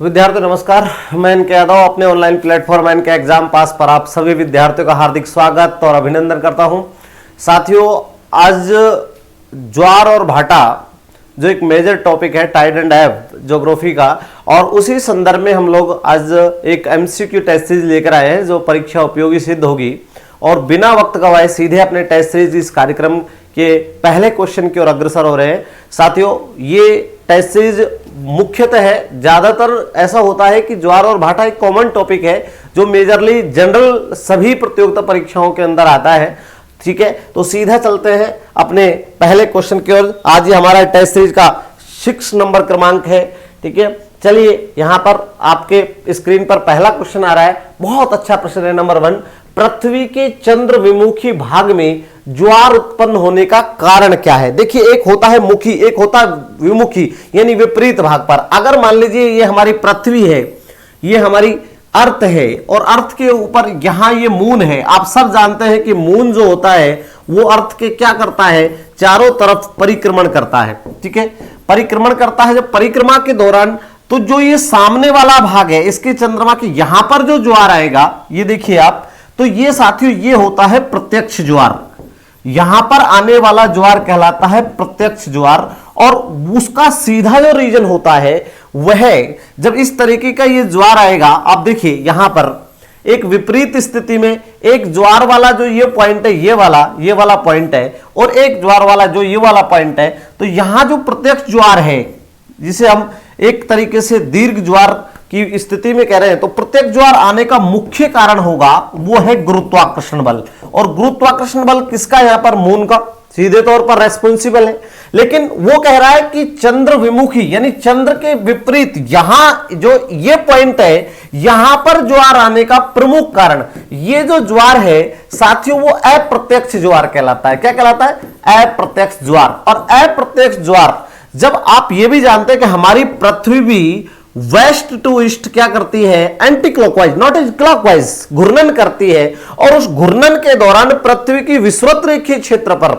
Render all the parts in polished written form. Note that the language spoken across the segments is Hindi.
विद्यार्थी नमस्कार, मैं इनके यादव अपने ऑनलाइन प्लेटफॉर्म इनके एग्जाम पास पर आप सभी विद्यार्थियों का हार्दिक स्वागत और अभिनंदन करता हूं। साथियों, आज ज्वार और भाटा जो एक मेजर टॉपिक है टाइड एंड एब ज्योग्राफी का, और उसी संदर्भ में हम लोग आज एक एमसीक्यू टेस्ट सीरीज लेकर आए हैं जो परीक्षा उपयोगी सिद्ध होगी। और बिना वक्त गवाए सीधे अपने टेस्ट सीरीज इस कार्यक्रम के पहले क्वेश्चन की ओर अग्रसर हो रहे हैं। साथियों, ये टेस्ट सीरीज मुख्यतः है, ज्यादातर ऐसा होता है कि ज्वार और भाटा एक कॉमन टॉपिक है जो मेजरली जनरल सभी प्रतियोगिता परीक्षाओं के अंदर आता है। ठीक है, तो सीधा चलते हैं अपने पहले क्वेश्चन की ओर। आज ये हमारा टेस्ट सीरीज का 6 नंबर क्रमांक है। ठीक है, चलिए यहां पर आपके स्क्रीन पर पहला क्वेश्चन आ रहा है। बहुत अच्छा प्रश्न है। नंबर 1, पृथ्वी के चंद्र विमुखी भाग में ज्वार उत्पन्न होने का कारण क्या है? देखिए, एक होता है मुखी, एक होता है विमुखी, यानी विपरीत भाग पर। अगर मान लीजिए ये हमारी पृथ्वी है, ये हमारी अर्थ है, और अर्थ के ऊपर यहां ये मून है। आप सब जानते हैं कि मून जो होता है वो अर्थ के क्या करता है, चारों तरफ परिक्रमण करता है। ठीक है, परिक्रमण करता है। जब परिक्रमा के दौरान तो जो ये सामने वाला भाग है इसके चंद्रमा के यहां पर जो ज्वार आएगा, ये देखिए आप, तो ये साथियों ये होता है प्रत्यक्ष ज्वार। यहां पर आने वाला ज्वार कहलाता है प्रत्यक्ष ज्वार। और उसका सीधा जो रीजन होता है वह जब इस तरीके का ये ज्वार आएगा, आप देखिए यहां पर एक विपरीत स्थिति में एक ज्वार वाला जो ये पॉइंट है, ये वाला पॉइंट है, और एक ज्वार वाला जो ये वाला पॉइंट है, तो यहां जो प्रत्यक्ष ज्वार है जिसे हम एक तरीके से दीर्घ ज्वार की स्थिति में कह रहे हैं, तो प्रत्येक ज्वार आने का मुख्य कारण होगा वो है गुरुत्वाकर्षण बल। और गुरुत्वाकर्षण बल किसका? यहां पर मून का सीधे तौर पर रेस्पॉन्सिबल है। लेकिन वो कह रहा है कि चंद्र विमुखी यानी चंद्र के विपरीत यहां जो ये पॉइंट है, यहां पर ज्वार आने का प्रमुख कारण ये जो ज्वार है साथियों वो अप्रत्यक्ष ज्वार कहलाता है। क्या कहलाता है? अप्रत्यक्ष ज्वार। और अप्रत्यक्ष ज्वार, जब आप ये भी जानते हैं कि हमारी पृथ्वी भी वेस्ट टू ईस्ट क्या करती है, anti clockwise not as clockwise घूर्णन करती है। और उस घूर्णन के दौरान पृथ्वी की विषुवत रेखीय क्षेत्र पर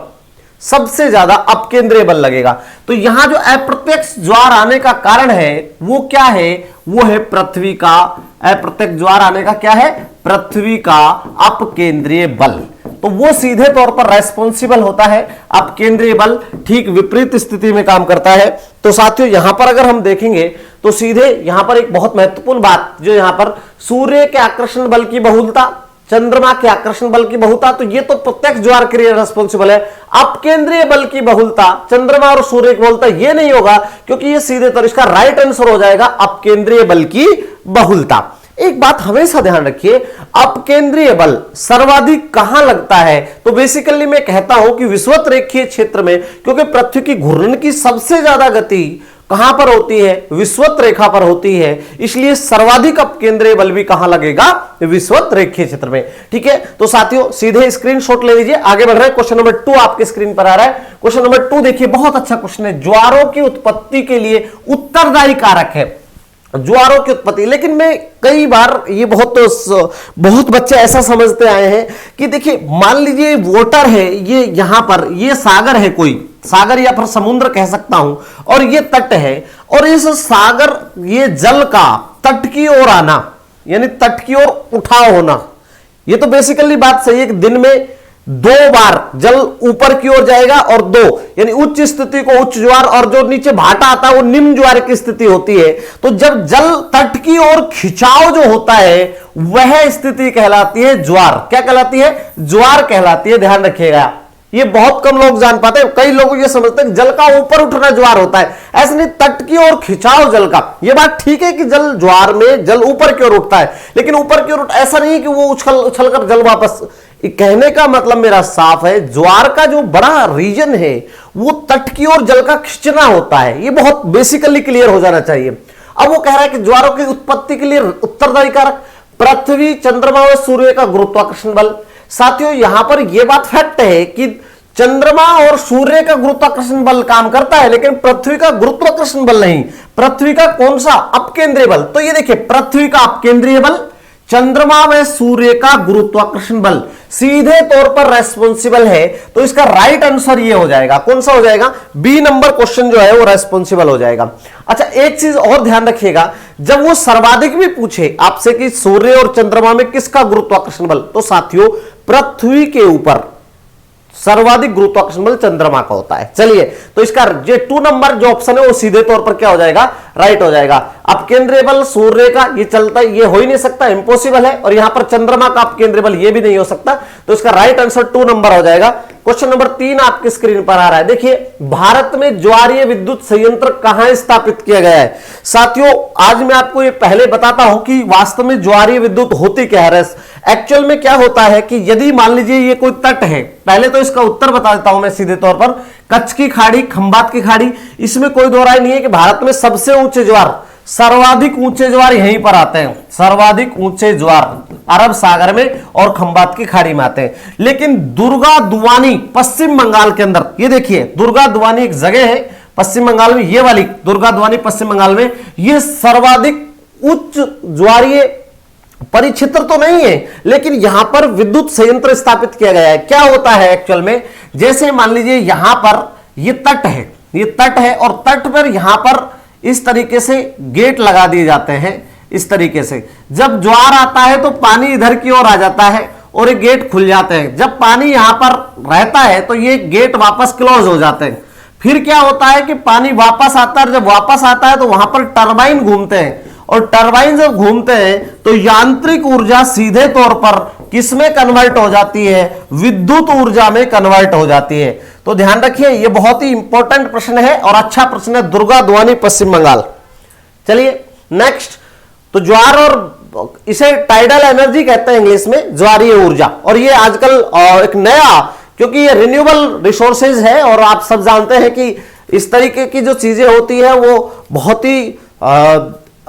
सबसे ज्यादा अपकेंद्रीय बल लगेगा। तो यहां जो अप्रत्यक्ष ज्वार आने का कारण है वो क्या है? वो है पृथ्वी का अप्रत्यक्ष ज्वार आने का क्या है? पृथ्वी का अपकेंद्रीय बल। तो वो सीधे तौर पर रेस्पॉन्सिबल होता है। अपकेंद्रीय बल ठीक विपरीत स्थिति में काम करता है। तो साथियों यहां पर अगर हम देखेंगे तो सीधे यहां पर एक बहुत महत्वपूर्ण बात जो यहां पर सूर्य के आकर्षण बल की बहुलता, चंद्रमा के आकर्षण बल की बहुलता, तो ये तो प्रत्यक्ष ज्वार के लिए रेस्पॉन्सिबल है। अपकेंद्रीय बल की बहुलता, चंद्रमा और सूर्य की बहुलता, ये नहीं होगा क्योंकि ये सीधे तौर इसका राइट आंसर हो जाएगा अपकेंद्रीय बल की बहुलता। एक बात हमेशा ध्यान रखिए, अपकेंद्रीय बल सर्वाधिक कहां लगता है? तो बेसिकली मैं कहता हूं कि विषुवत रेखीय क्षेत्र में, क्योंकि पृथ्वी की घूर्णन की सबसे ज्यादा गति कहां पर होती है? विषुवत रेखा पर होती है। इसलिए सर्वाधिक अपकेंद्रीय बल भी कहां लगेगा? विषुवत रेखीय क्षेत्र में। ठीक है, तो साथियों सीधे स्क्रीनशॉट ले लीजिए, आगे बढ़ रहे हैं। क्वेश्चन नंबर 2 आपके स्क्रीन पर आ रहा है। क्वेश्चन नंबर 2 देखिए, बहुत अच्छा क्वेश्चन है। ज्वारों की उत्पत्ति के लिए उत्तरदायी कारक है ज्वारों की उत्पत्ति। लेकिन मैं कई बार ये बहुत बच्चे ऐसा समझते आए हैं कि देखिए मान लीजिए वाटर है, ये यहां पर ये सागर है, कोई सागर या फिर समुद्र कह सकता हूं, और ये तट है, और इस सागर ये जल का तट की ओर आना यानी तट की ओर उठाव होना, ये तो बेसिकली बात सही है कि दिन में 2 बार जल ऊपर की ओर जाएगा, और 2 यानी उच्च स्थिति को उच्च ज्वार, और जो नीचे भाटा आता है वो निम्न ज्वार की स्थिति होती है। तो जब जल तट की ओर खिंचाव जो होता है वह स्थिति कहलाती है ज्वार। क्या कहलाती है? ज्वार कहलाती है। ध्यान रखिएगा, ये बहुत कम लोग जान पाते हैं। कई लोग ये समझते हैं जल का ऊपर उठना ज्वार होता है, ऐसा नहीं। तट की ओर खिंचाव जल का, ये बात ठीक है कि जल ज्वार में जल ऊपर की ओर उठता है, लेकिन ऊपर की ओर ऐसा नहीं कि वो उछल कर जल वापस। कहने का मतलब मेरा साफ है, ज्वार का जो बड़ा रीजन है वो तट की ओर जल का खींचना होता है। ये बहुत बेसिकली क्लियर हो जाना चाहिए। अब वो कह रहा है कि ज्वारों की उत्पत्ति के लिए उत्तरदायी कारक पृथ्वी, चंद्रमा और सूर्य का गुरुत्वाकर्षण बल। साथियों यहां पर यह बात फैक्ट है कि चंद्रमा और सूर्य का गुरुत्वाकर्षण बल काम करता है, लेकिन पृथ्वी का गुरुत्वाकर्षण बल नहीं। पृथ्वी का कौन सा? अपकेंद्रीय बल। तो ये देखिए, पृथ्वी का अपकेंद्रीय बल, चंद्रमा व सूर्य का गुरुत्वाकर्षण बल सीधे तौर पर रेस्पॉन्सिबल है। तो इसका राइट आंसर ये हो जाएगा, कौन सा हो जाएगा? बी नंबर क्वेश्चन जो है वो रेस्पॉन्सिबल हो जाएगा। अच्छा, एक चीज और ध्यान रखिएगा, जब वो सर्वाधिक भी पूछे आपसे कि सूर्य और चंद्रमा में किसका गुरुत्वाकर्षण बल, तो साथियों पृथ्वी के ऊपर सर्वाधिक गुरुत्वाकर्षण बल चंद्रमा का होता है। चलिए, तो इसका ये 2 नंबर जो ऑप्शन है वो सीधे तौर पर क्या हो जाएगा, राइट हो जाएगा। अब केंद्रीय बल सूर्य का ये चलता है, ये हो ही नहीं सकता, इंपॉसिबल है, और यहां पर चंद्रमा का आप केंद्रीय बल ये भी नहीं हो सकता, तो इसका राइट आंसर 2 नंबर हो जाएगा। क्वेश्चन नंबर 3 आपकी स्क्रीन पर आ रहा है, देखिए भारत में ज्वारीय विद्युत संयंत्र कहां स्थापित किया गया है। साथियों आज मैं आपको ये पहले बताता हूं कि वास्तव में ज्वारीय विद्युत होती क्या है। एक्चुअल में क्या होता है कि यदि मान लीजिए ये कोई तट है, पहले तो इसका उत्तर बता देता हूं मैं सीधे तौर पर, कच्छ की खाड़ी, खंबात की खाड़ी, इसमें कोई दो राय नहीं है कि भारत में सबसे ऊंचे ज्वार, सर्वाधिक ऊंचे ज्वार यहीं पर आते हैं, सर्वाधिक ऊंचे ज्वार अरब सागर में और खंबात की खाड़ी में आते हैं। लेकिन दुर्गा दुवानी पश्चिम बंगाल के अंदर, ये देखिए दुर्गा दुवानी एक जगह है पश्चिम बंगाल में, ये वाली दुर्गा दुवानी पश्चिम बंगाल में, ये सर्वाधिक उच्च ज्वारीय परिक्षेत्र तो नहीं है, लेकिन यहां पर विद्युत संयंत्र स्थापित किया गया है। क्या होता है एक्चुअल में, जैसे मान लीजिए यहां पर ये तट है, ये तट है, और तट पर यहां पर इस तरीके से गेट लगा दिए जाते हैं। इस तरीके से जब ज्वार आता है तो पानी इधर की ओर आ जाता है और ये गेट खुल जाते हैं। जब पानी यहां पर रहता है तो ये गेट वापस क्लोज हो जाते हैं। फिर क्या होता है कि पानी वापस आता है, जब वापस आता है तो वहां पर टरबाइन घूमते हैं, और टरबाइन जब घूमते हैं तो यांत्रिक ऊर्जा सीधे तौर पर किसमें कन्वर्ट हो जाती है, विद्युत ऊर्जा में कन्वर्ट हो जाती है। तो ध्यान रखिए ये बहुत ही इंपॉर्टेंट प्रश्न है और अच्छा प्रश्न है, दुर्गा दुवानी पश्चिम बंगाल। चलिए नेक्स्ट, तो ज्वार और इसे टाइडल एनर्जी कहते हैं इंग्लिश में, ज्वारीय ऊर्जा, और ये आजकल एक नया, क्योंकि ये रिन्यूएबल रिसोर्सेज है और आप सब जानते हैं कि इस तरीके की जो चीजें होती है वो बहुत ही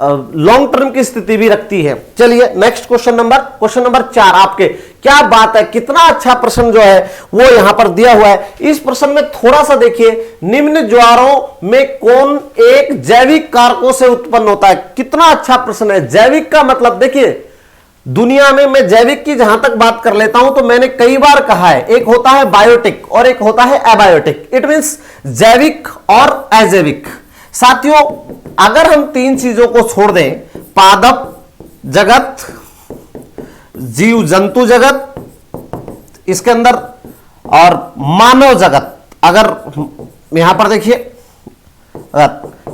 लॉन्ग टर्म की स्थिति भी रखती है। चलिए नेक्स्ट क्वेश्चन नंबर 4 आपके, क्या बात है, कितना अच्छा प्रश्न जो है वो यहां पर दिया हुआ है। इस प्रश्न में थोड़ा सा देखिए, निम्न ज्वारों में कौन एक जैविक कारकों से उत्पन्न होता है। कितना अच्छा प्रश्न है। जैविक का मतलब देखिए, दुनिया में मैं जैविक की जहां तक बात कर लेता हूं तो मैंने कई बार कहा है, एक होता है बायोटिक और एक होता है एबायोटिक। इट मींस जैविक और अजैविक। साथियों अगर हम 3 चीजों को छोड़ दें, पादप जगत, जीव जंतु जगत इसके अंदर, और मानव जगत, अगर यहां पर देखिए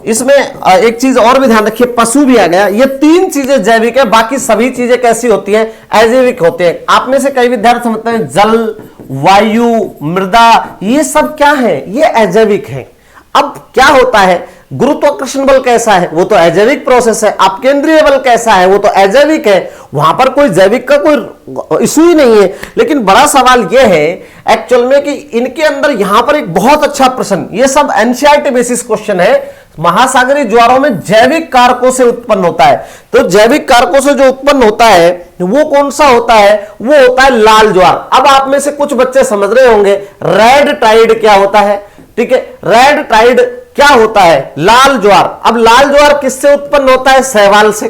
इसमें एक चीज और भी ध्यान रखिए, पशु भी आ गया, ये 3 चीजें जैविक है, बाकी सभी चीजें कैसी होती हैं, अजैविक होती है। आप में से कई विद्यार्थी समझते हैं जल, वायु, मृदा, ये सब क्या है, ये अजैविक है। अब क्या होता है, गुरुत्वाकर्षण बल कैसा है, वो तो अजैविक प्रोसेस है। अब केंद्रीय बल कैसा है, वो तो अजैविक है, वहां पर कोई जैविक का कोई इशू ही नहीं है। लेकिन बड़ा सवाल यह है एक्चुअल में कि इनके अंदर यहां पर एक बहुत अच्छा प्रश्न, ये सब एनसीईआरटी बेसिस क्वेश्चन है, महासागरीय ज्वारों में जैविक कारकों से उत्पन्न होता है। तो जैविक कारकों से जो उत्पन्न होता है वो कौन सा होता है, वो होता है लाल ज्वार। अब आप में से कुछ बच्चे समझ रहे होंगे रेड टाइड क्या होता है, ठीक है, रेड टाइड क्या होता है, लाल ज्वार। अब लाल ज्वार किससे उत्पन्न होता है, शैवाल से।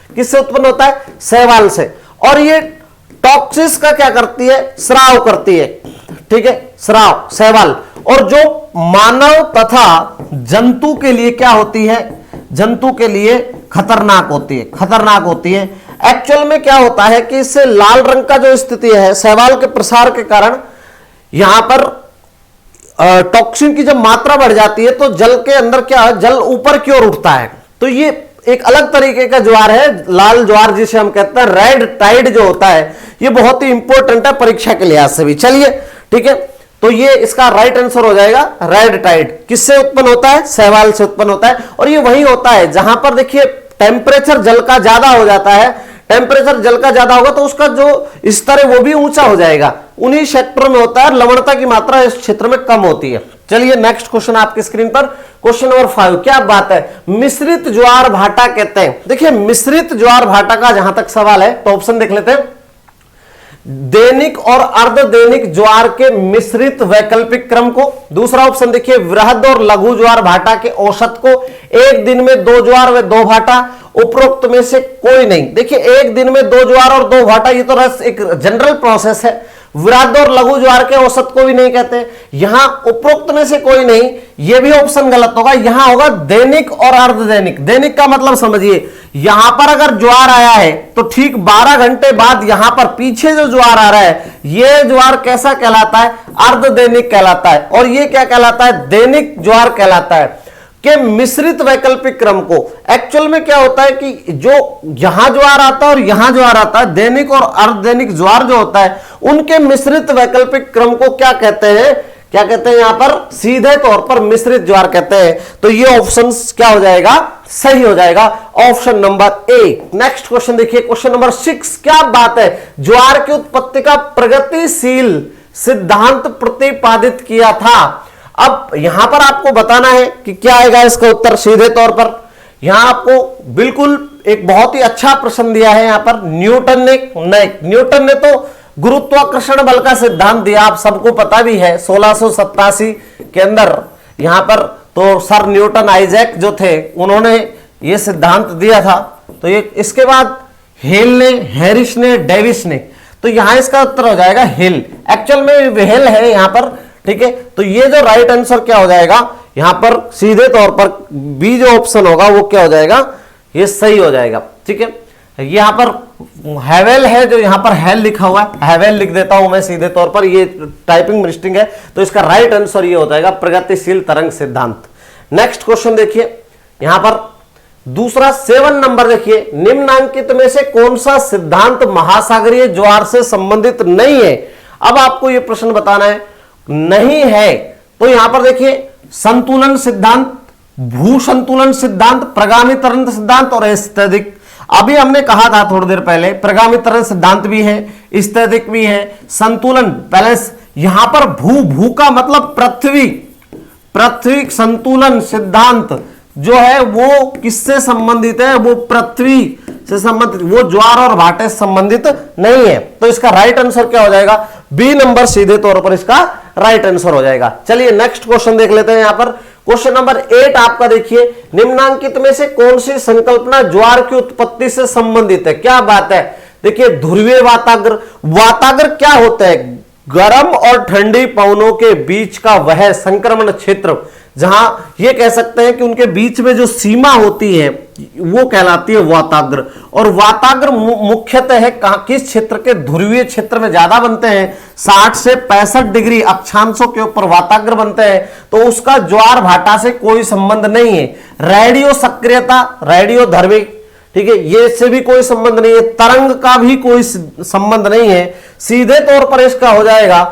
किससे उत्पन्न होता है, शैवाल से। और ये टॉक्सिस का क्या करती है, स्राव करती है, ठीक है, स्राव, शैवाल। और जो मानव तथा जंतु के लिए क्या होती है, जंतु के लिए खतरनाक होती है, खतरनाक होती है। एक्चुअल में क्या होता है कि इससे लाल रंग का जो स्थिति है, शैवाल के प्रसार के कारण यहां पर टॉक्सिन की जब मात्रा बढ़ जाती है तो जल के अंदर क्या है, जल ऊपर की ओर उठता है। तो ये एक अलग तरीके का ज्वार है, लाल ज्वार जिसे हम कहते हैं, रेड टाइड जो होता है, ये बहुत ही इंपॉर्टेंट है परीक्षा के लिहाज से भी। चलिए ठीक है, तो ये इसका राइट आंसर हो जाएगा रेड टाइड। किससे उत्पन्न होता है, शैवाल से उत्पन्न होता है। और ये वही होता है जहां पर देखिए टेम्परेचर जल का ज्यादा हो जाता है, टेम्परेचर जल का ज्यादा होगा तो उसका जो स्तर है वो भी ऊंचा हो जाएगा। उन्हीं क्षेत्रों में होता है, लवणता की मात्रा इस क्षेत्र में कम होती है। चलिए नेक्स्ट क्वेश्चन आपकी स्क्रीन पर, क्वेश्चन नंबर 5, क्या बात है, मिश्रित ज्वार भाटा कहते हैं। देखिए मिश्रित ज्वार भाटा का जहां तक सवाल है तो ऑप्शन देख लेते हैं, दैनिक और अर्धदैनिक ज्वार के मिश्रित वैकल्पिक क्रम को। दूसरा ऑप्शन देखिए, वृहद और लघु ज्वार भाटा के औसत को। एक दिन में 2 ज्वार व 2 भाटा, उपरोक्त में से कोई नहीं। देखिए एक दिन में 2 ज्वार और 2 भाटा, ये तो एक जनरल प्रोसेस है, वृहद और लघु ज्वार के औसत को भी नहीं कहते। यहां उपरोक्त में से कोई नहीं, यह भी ऑप्शन गलत होगा। यहां होगा दैनिक और अर्धदैनिक। दैनिक का मतलब समझिए, यहां पर अगर ज्वार आया है तो ठीक 12 घंटे बाद यहां पर पीछे जो ज्वार आ रहा है, यह ज्वार कैसा कहलाता है? अर्धदैनिक कहलाता है। और यह क्या कहलाता है? दैनिक ज्वार कहलाता है। कि मिश्रित वैकल्पिक क्रम को, एक्चुअल में क्या होता है कि जो यहां ज्वार आता है और यहां ज्वार आता है, दैनिक और अर्धदैनिक ज्वार जो होता है, उनके मिश्रित वैकल्पिक क्रम को क्या कहते हैं? क्या कहते हैं? यहां पर सीधे तौर पर मिश्रित ज्वार कहते हैं। तो ये ऑप्शन क्या हो जाएगा? सही हो जाएगा, option number A. Next question देखिए, क्वेश्चन नंबर 6। क्या बात है, ज्वार की उत्पत्ति का प्रगतिशील सिद्धांत प्रतिपादित किया था। अब यहां पर आपको बताना है कि क्या आएगा इसका उत्तर सीधे तौर पर। यहां आपको बिल्कुल एक बहुत ही अच्छा प्रश्न दिया है। यहां पर न्यूटन ने तो गुरुत्वाकर्षण बल का सिद्धांत दिया, आप सबको पता भी है। 1687 के अंदर यहां पर तो सर न्यूटन आइजैक जो थे, उन्होंने यह सिद्धांत दिया था। तो ये इसके बाद हेल ने, हैरिस ने, डेविस ने, तो यहां इसका उत्तर हो जाएगा हेल। एक्चुअल में हेल है यहां पर, ठीक है। तो ये जो राइट आंसर क्या हो जाएगा यहां पर सीधे तौर पर बी जो ऑप्शन होगा वो क्या हो जाएगा? ये सही हो जाएगा, ठीक है। यहां पर हैवेल है, जो यहां पर हेल लिखा हुआ है, हैवेल लिख देता हूं मैं सीधे तौर पर, ये टाइपिंग मिस्टेक है। तो इसका राइट आंसर ये हो जाएगा प्रगतिशील तरंग सिद्धांत। नेक्स्ट क्वेश्चन देखिए, यहां पर दूसरा 7 नंबर देखिए, निम्नांकित में से कौन सा सिद्धांत महासागरीय ज्वार से संबंधित नहीं है। अब आपको यह प्रश्न बताना है, नहीं है तो यहां पर देखिए संतुलन सिद्धांत, भू संतुलन सिद्धांत, प्रगामी तरंग सिद्धांत और स्थैतिक। अभी हमने कहा था थोड़ी देर पहले, प्रगामी तरंग सिद्धांत भी है, स्थैतिक भी है, संतुलन बैलेंस। यहां पर भू का मतलब पृथ्वी संतुलन सिद्धांत जो है वो किससे संबंधित है? वो पृथ्वी से संबंधित, वो ज्वार और भाटे से संबंधित नहीं है। तो इसका राइट आंसर क्या हो जाएगा? बी नंबर सीधे तौर पर इसका राइट आंसर हो जाएगा। चलिए नेक्स्ट क्वेश्चन देख लेते हैं। यहां पर क्वेश्चन नंबर 8 आपका देखिए, निम्नांकित में से कौन सी संकल्पना ज्वार की उत्पत्ति से संबंधित है? क्या बात है, देखिए ध्रुवीय वाताग्र। वाताग्र क्या होता है? गर्म और ठंडी पवनों के बीच का वह संक्रमण क्षेत्र, जहां ये कह सकते हैं कि उनके बीच में जो सीमा होती है वो कहलाती है वाताग्र। और वाताग्र मुख्यतः है किस क्षेत्र के? ध्रुवीय क्षेत्र में ज्यादा बनते हैं, 60 से 65 डिग्री अक्षांशों के ऊपर वाताग्र बनते हैं। तो उसका ज्वार भाटा से कोई संबंध नहीं है। रेडियो सक्रियता, रेडियो धर्मी, ठीक है, ये इससे भी कोई संबंध नहीं है। तरंग का भी कोई संबंध नहीं है। सीधे तौर पर इसका हो जाएगा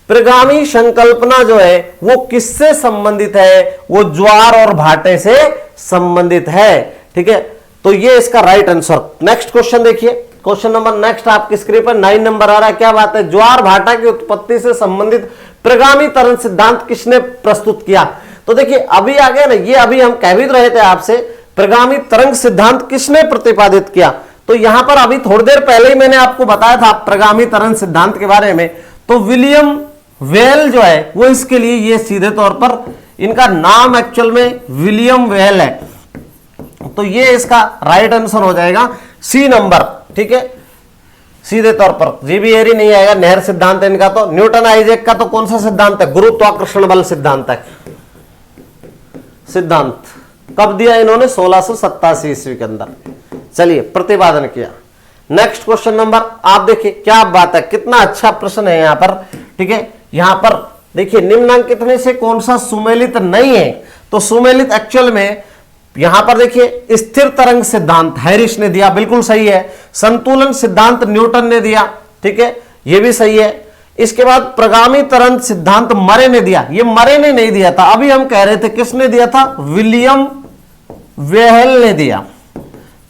प्रगामी संकल्पना जो है वो किससे संबंधित है? वो ज्वार और भाटे से संबंधित है, ठीक है। तो ये इसका राइट आंसर। नेक्स्ट क्वेश्चन देखिए, क्वेश्चन नंबर नेक्स्ट आपकी स्क्रीन पर 9 नंबर आ रहा है। क्या बात है, ज्वार भाटा की उत्पत्ति से संबंधित प्रगामी तरंग सिद्धांत किसने प्रस्तुत किया? तो देखिए अभी आ गया ना, ये अभी हम कह भी रहे थे आपसे, प्रगामी तरंग सिद्धांत किसने प्रतिपादित किया। तो यहां पर अभी थोड़ी देर पहले ही मैंने आपको बताया था प्रगामी तरंग सिद्धांत के बारे में। तो विलियम वेल जो है वो इसके लिए, ये सीधे तौर पर इनका नाम एक्चुअल में विलियम वेल है। तो ये इसका राइट आंसर हो जाएगा सी नंबर, ठीक है। सीधे तौर पर जीबीएरी नहीं आएगा, नेहर सिद्धांत है इनका। तो न्यूटन आइजैक का तो कौन सा सिद्धांत है? गुरुत्वाकर्षण बल सिद्धांत है। सिद्धांत कब दिया इन्होंने? 1687 ईस्वी के अंदर। चलिए प्रतिपादन किया। नेक्स्ट क्वेश्चन नंबर आप देखिए, क्या बात है, कितना अच्छा प्रश्न है यहां पर, ठीक है। यहां पर देखिए निम्नांकित में से कौन सा सुमेलित नहीं है? तो सुमेलित एक्चुअल में यहां पर देखिए स्थिर तरंग सिद्धांत हैरिस ने दिया, बिल्कुल सही है। संतुलन सिद्धांत न्यूटन ने दिया, ठीक है, यह भी सही है। इसके बाद प्रगामी तरंग सिद्धांत मरे ने दिया, ये मरे ने नहीं दिया था, अभी हम कह रहे थे किसने दिया था? विलियम वेल ने दिया।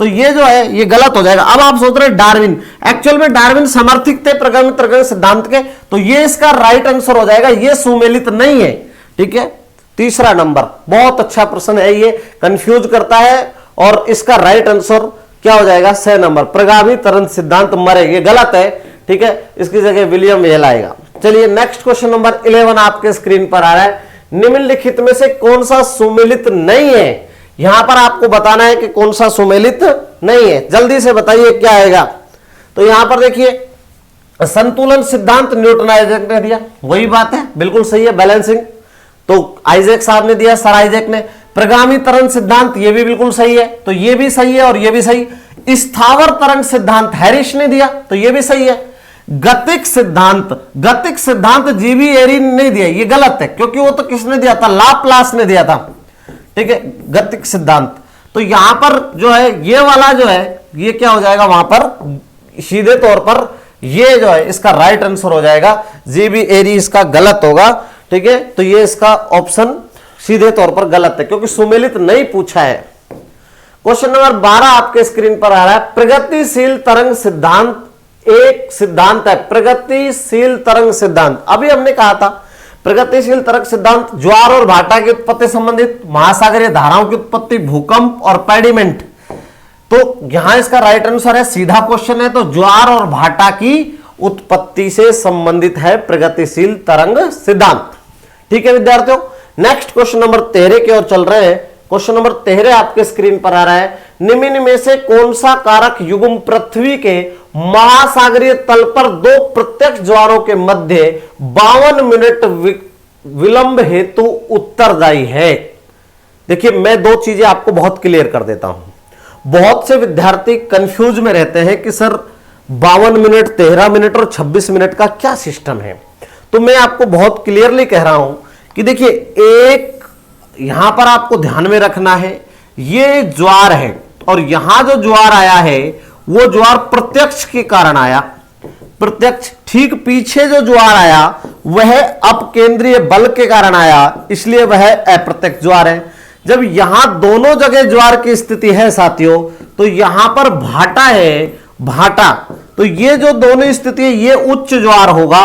तो ये जो है ये गलत हो जाएगा। अब आप सोच रहे डार्विन, एक्चुअल में डार्विन समर्थित थे प्रगामी तरंग सिद्धांत के, तो ये इसका राइट आंसर हो जाएगा, ये सुमेलित नहीं है, ठीक है। तीसरा नंबर बहुत अच्छा प्रश्न है, ये कंफ्यूज करता है। और इसका राइट आंसर क्या हो जाएगा? 6 नंबर, प्रगामी तरंग सिद्धांत मरे, ये गलत है, ठीक है। इसकी जगह विलियम वेल आएगा। चलिए नेक्स्ट क्वेश्चन नंबर 11 आपके स्क्रीन पर आ रहा है। निम्नलिखित में से कौन सा सुमेलित नहीं है? यहां पर आपको बताना है कि कौन सा सुमेलित नहीं है, जल्दी से बताइए क्या आएगा। तो यहां पर देखिए संतुलन सिद्धांत न्यूटन आइजैक ने दिया, वही बात है, बिल्कुल सही है। बैलेंसिंग तो आइजैक साहब ने दिया, सर आइजैक ने। प्रगामी तरंग सिद्धांत, ये भी बिल्कुल सही है, तो ये भी सही है और ये भी सही। स्थावर तरंग सिद्धांत हैरिस ने दिया, तो ये भी सही है। गतिक सिद्धांत जीवी एरी ने दिया, ये गलत है, क्योंकि वो तो किसने दिया था, लाप्लास ने दिया था, ठीक है, गतिक सिद्धांत। तो यहां पर जो है ये वाला जो है ये क्या हो जाएगा, वहां पर सीधे तौर पर ये जो है इसका राइट आंसर हो जाएगा, जीवी एरी इसका गलत होगा, ठीक है। तो ये इसका ऑप्शन सीधे तौर पर गलत है, क्योंकि सुमेलित नहीं पूछा है। क्वेश्चन नंबर 12 आपके स्क्रीन पर आ रहा है। प्रगतिशील तरंग सिद्धांत एक सिद्धांत है, प्रगतिशील तरंग सिद्धांत। अभी हमने कहा था प्रगतिशील तरंग सिद्धांत ज्वार और भाटा की उत्पत्ति संबंधित, महासागरीय धाराओं की उत्पत्ति, भूकंप और पेडिमेंट। तो यहां इसका राइट आंसर है, सीधा क्वेश्चन है, तो ज्वार और भाटा की उत्पत्ति से संबंधित है प्रगतिशील तरंग सिद्धांत। ठीक है विद्यार्थियों, नेक्स्ट क्वेश्चन नंबर 13 की ओर चल रहे हैं। क्वेश्चन नंबर 13 आपके स्क्रीन पर आ रहा है। निम्न में से कौन सा कारक युग्म पृथ्वी के महासागरीय तल पर दो प्रत्यक्ष ज्वारों के मध्य 52 मिनट विलंब हेतु उत्तरदायी है? देखिए, मैं दो चीजें आपको बहुत क्लियर कर देता हूं। बहुत से विद्यार्थी कंफ्यूज में रहते हैं कि सर 52 मिनट, 13 मिनट और 26 मिनट का क्या सिस्टम है। तो मैं आपको बहुत क्लियरली कह रहा हूं कि देखिए, एक यहां पर आपको ध्यान में रखना है, ये ज्वार है और यहां जो ज्वार आया है वो ज्वार प्रत्यक्ष के कारण आया, प्रत्यक्ष। ठीक पीछे जो ज्वार आया वह अपकेंद्रीय बल के कारण आया, इसलिए वह अप्रत्यक्ष ज्वार है। जब यहां दोनों जगह ज्वार की स्थिति है साथियों, तो यहां पर भाटा है, भाटा, तो ये जो दोनों स्थिति है ये उच्च ज्वार होगा,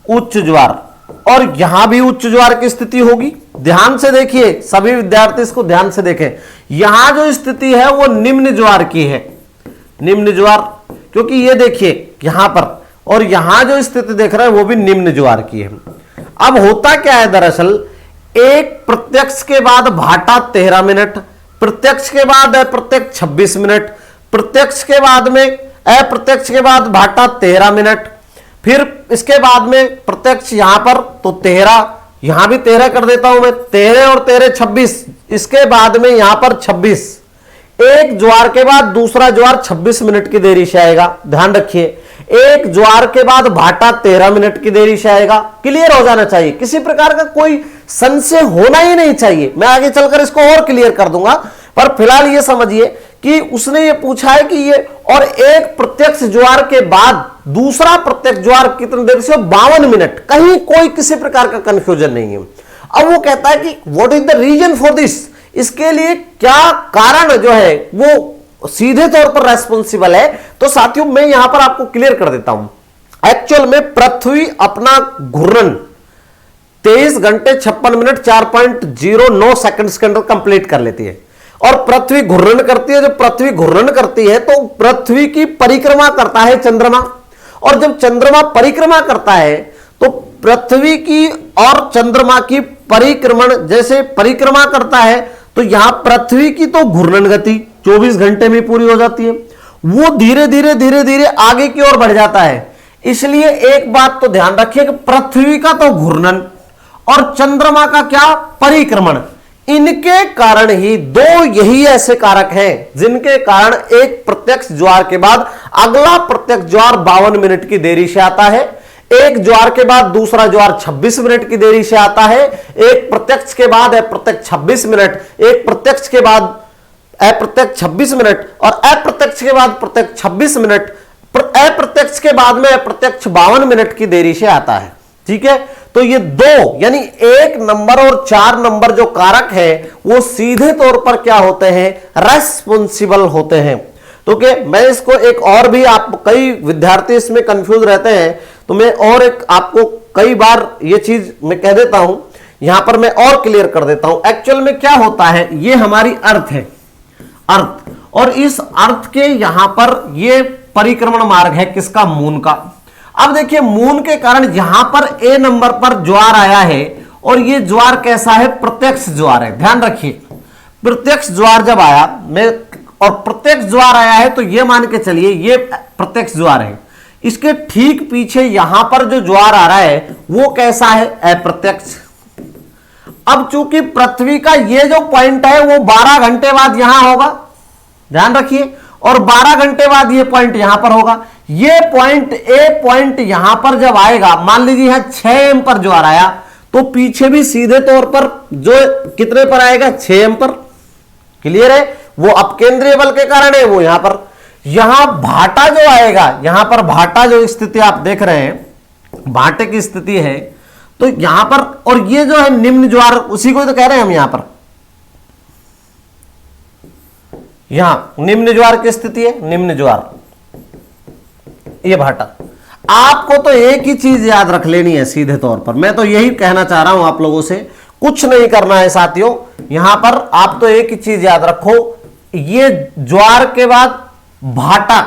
उच्च ज्वार, और यहां भी उच्च ज्वार की स्थिति होगी। ध्यान से देखिए, सभी विद्यार्थी इसको ध्यान से देखें, यहां जो स्थिति है वो निम्न ज्वार की है, निम्न ज्वार, क्योंकि ये देखिए यहां पर, और यहां जो स्थिति देख रहे हैं वो भी निम्न ज्वार की है। अब होता क्या है, दरअसल एक प्रत्यक्ष के बाद भाटा 13 मिनट, प्रत्यक्ष के बाद अप्रत्यक्ष 26 मिनट, प्रत्यक्ष के बाद में अप्रत्यक्ष के बाद भाटा 13 मिनट, फिर इसके बाद में प्रत्यक्ष यहां पर तो 13, यहां भी 13 कर देता हूं मैं, 13 और 13 26, इसके बाद में यहां पर 26। एक ज्वार के बाद दूसरा ज्वार 26 मिनट की देरी से आएगा, ध्यान रखिए। एक ज्वार के बाद भाटा 13 मिनट की देरी से आएगा। क्लियर हो जाना चाहिए, किसी प्रकार का कोई संशय होना ही नहीं चाहिए। मैं आगे चलकर इसको और क्लियर कर दूंगा, पर फिलहाल ये समझिए कि उसने ये पूछा है कि ये और एक प्रत्यक्ष ज्वार के बाद दूसरा प्रत्यक्ष ज्वार कितनी देर से, 52 मिनट, कहीं कोई किसी प्रकार का कंफ्यूजन नहीं है। अब वो कहता है कि what is the reason for this, इसके लिए क्या कारण जो है वो सीधे तौर पर रेस्पॉन्सिबल है। तो साथियों मैं यहां पर आपको क्लियर कर देता हूं। एक्चुअल में पृथ्वी अपना घूर्णन 23 घंटे 56 मिनट 4.09 सेकंड्स के अंदर कंप्लीट कर लेती है, और पृथ्वी घूर्णन करती है। जब पृथ्वी घूर्णन करती है तो पृथ्वी की परिक्रमा करता है चंद्रमा, और जब चंद्रमा परिक्रमा करता है तो पृथ्वी की और चंद्रमा की परिक्रमण, जैसे परिक्रमा करता है तो यहां पृथ्वी की तो घूर्णन गति 24 घंटे में पूरी हो जाती है, वो धीरे धीरे धीरे धीरे आगे की ओर बढ़ जाता है। इसलिए एक बात तो ध्यान रखिए कि पृथ्वी का तो घूर्णन और चंद्रमा का क्या, परिक्रमण, इनके कारण ही दो यही ऐसे कारक हैं जिनके कारण एक प्रत्यक्ष ज्वार के बाद अगला प्रत्यक्ष ज्वार 52 मिनट की देरी से आता है, एक ज्वार के बाद दूसरा ज्वार 26 मिनट की देरी से आता है, एक प्रत्यक्ष के बाद अप्रत्यक्ष 26 मिनट, एक प्रत्यक्ष के बाद अप्रत्यक्ष 26 मिनट, और अप्रत्यक्ष के बाद प्रत्यक्ष 26 मिनट, अप्रत्यक्ष के बाद में अप्रत्यक्ष 52 मिनट की देरी से आता है। ठीक है, तो ये दो यानी 1 नंबर और 4 नंबर जो कारक है वो सीधे तौर पर क्या होते हैं, रेस्पॉन्सिबल होते हैं। तो क्या मैं इसको एक और भी, आप कई विद्यार्थी इसमें कंफ्यूज रहते हैं, तो मैं और एक आपको कई बार ये चीज मैं कह देता हूं, यहां पर मैं और क्लियर कर देता हूं। एक्चुअल में क्या होता है, ये हमारी अर्थ है, अर्थ, और इस अर्थ के यहां पर ये परिक्रमण मार्ग है किसका, मून का। अब देखिए मून के कारण यहां पर ए नंबर पर ज्वार आया है, और ये ज्वार कैसा है, प्रत्यक्ष ज्वार है। ध्यान रखिए, प्रत्यक्ष ज्वार जब आया, मैं और प्रत्यक्ष ज्वार आया है तो ये मान के चलिए ये प्रत्यक्ष ज्वार है, इसके ठीक पीछे यहां पर जो ज्वार आ रहा है वो कैसा है, अप्रत्यक्ष। अब चूंकि पृथ्वी का ये जो पॉइंट है वो 12 घंटे बाद यहां होगा, ध्यान रखिए, और 12 घंटे बाद ये पॉइंट यहां पर होगा। ये पॉइंट ए पॉइंट यहां पर जब आएगा, मान लीजिए यहां 6 एम्पर ज्वार आया, तो पीछे भी सीधे तौर पर जो कितने पर आएगा, 6 एम्पर। क्लियर है, वो अपकेंद्रीय बल के कारण है वो यहां पर। यहां भाटा जो आएगा, यहां पर भाटा जो स्थिति आप देख रहे हैं, भाटे की स्थिति है, तो यहां पर, और ये जो है निम्न ज्वार, उसी को तो कह रहे हैं हम यहां पर। यहां निम्न ज्वार की स्थिति है, निम्न ज्वार, ये भाटा। आपको तो एक ही चीज याद रख लेनी है सीधे तौर पर, मैं तो यही कहना चाह रहा हूं आप लोगों से, कुछ नहीं करना है साथियों। यहां पर आप तो एक ही चीज याद रखो, ये ज्वार के बाद भाटा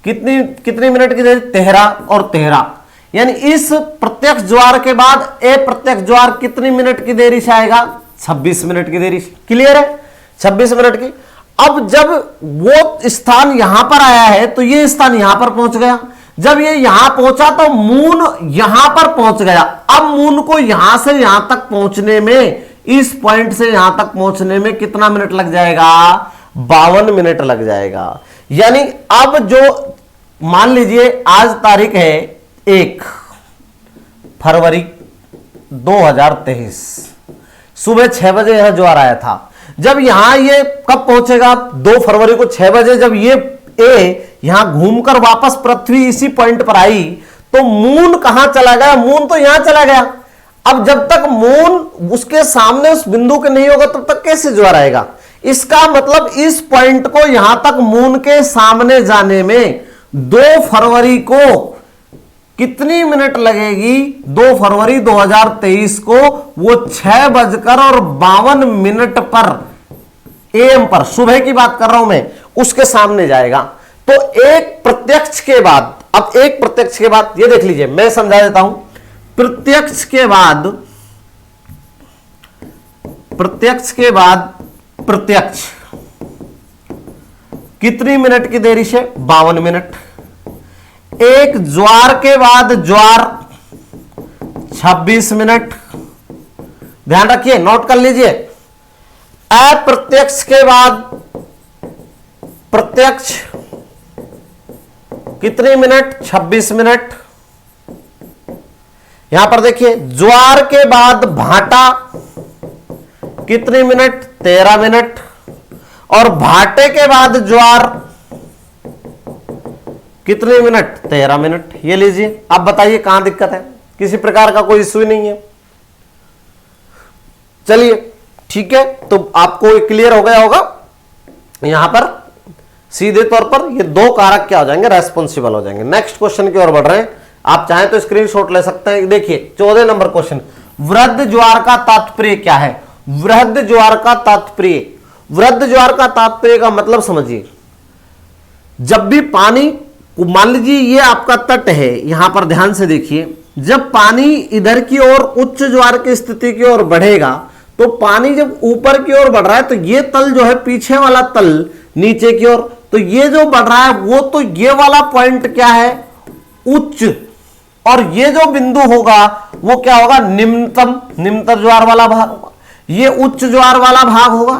कितनी मिनट की देरी, 13 और 13, यानी इस प्रत्यक्ष ज्वार के बाद अप्रत्यक्ष ज्वार कितनी मिनट की देरी से आएगा, 26 मिनट की देरी। क्लियर है, 26 मिनट की। अब जब वो स्थान यहां पर आया है तो ये स्थान यहां पर पहुंच गया, जब ये यहां पहुंचा तो मून यहां पर पहुंच गया। अब मून को यहां से यहां तक पहुंचने में, इस पॉइंट से यहां तक पहुंचने में कितना मिनट लग जाएगा, 52 मिनट लग जाएगा। यानी अब जो मान लीजिए आज तारीख है 1 फरवरी 2023, सुबह 6 बजे यह ज्वार आया था। जब यहां ये कब पहुंचेगा, 2 फरवरी को 6 बजे, जब ये ए यहां घूमकर वापस पृथ्वी इसी पॉइंट पर आई, तो मून कहां चला गया, मून तो यहां चला गया। अब जब तक मून उसके सामने उस बिंदु के नहीं होगा तब तक कैसे ज्वार आएगा। इसका मतलब इस पॉइंट को यहां तक मून के सामने जाने में 2 फरवरी को कितनी मिनट लगेगी, 2 फरवरी 2023 को वो 6:52 पर एएम पर, सुबह की बात कर रहा हूं मैं, उसके सामने जाएगा। तो एक प्रत्यक्ष के बाद, अब एक प्रत्यक्ष के बाद ये देख लीजिए, मैं समझा देता हूं। प्रत्यक्ष के बाद प्रत्यक्ष कितनी मिनट की देरी से, 52 मिनट। एक ज्वार के बाद ज्वार 26 मिनट, ध्यान रखिए, नोट कर लीजिए। अप्रत्यक्ष के बाद प्रत्यक्ष कितने मिनट, 26 मिनट। यहां पर देखिए, ज्वार के बाद भाटा कितने मिनट, 13 मिनट, और भाटे के बाद ज्वार कितने मिनट, 13 मिनट। ये लीजिए, आप बताइए कहां दिक्कत है, किसी प्रकार का कोई इश्यू नहीं है। चलिए ठीक है, तो आपको क्लियर हो गया होगा। यहां पर सीधे तौर पर ये 2 कारक क्या हो जाएंगे, रेस्पॉन्सिबल हो जाएंगे। नेक्स्ट क्वेश्चन की ओर बढ़ रहे हैं, आप चाहें तो स्क्रीनशॉट ले सकते हैं। देखिए 14 नंबर क्वेश्चन, वृद्ध ज्वार का तात्पर्य क्या है। वृद्ध ज्वार का तात्पर्य, वृद्ध ज्वार का तात्पर्य का मतलब समझिए, जब भी पानी, मान लीजिए ये आपका तट है, यहां पर ध्यान से देखिए, जब पानी इधर की ओर उच्च ज्वार की स्थिति की ओर बढ़ेगा, तो पानी जब ऊपर की ओर बढ़ रहा है तो ये तल जो है, पीछे वाला तल नीचे की ओर, तो ये जो बढ़ रहा है वो, तो ये वाला पॉइंट क्या है, उच्च, और ये जो बिंदु होगा वो क्या होगा, निम्नतर ज्वार वाला भाग होगा, ये उच्च ज्वार वाला भाग होगा।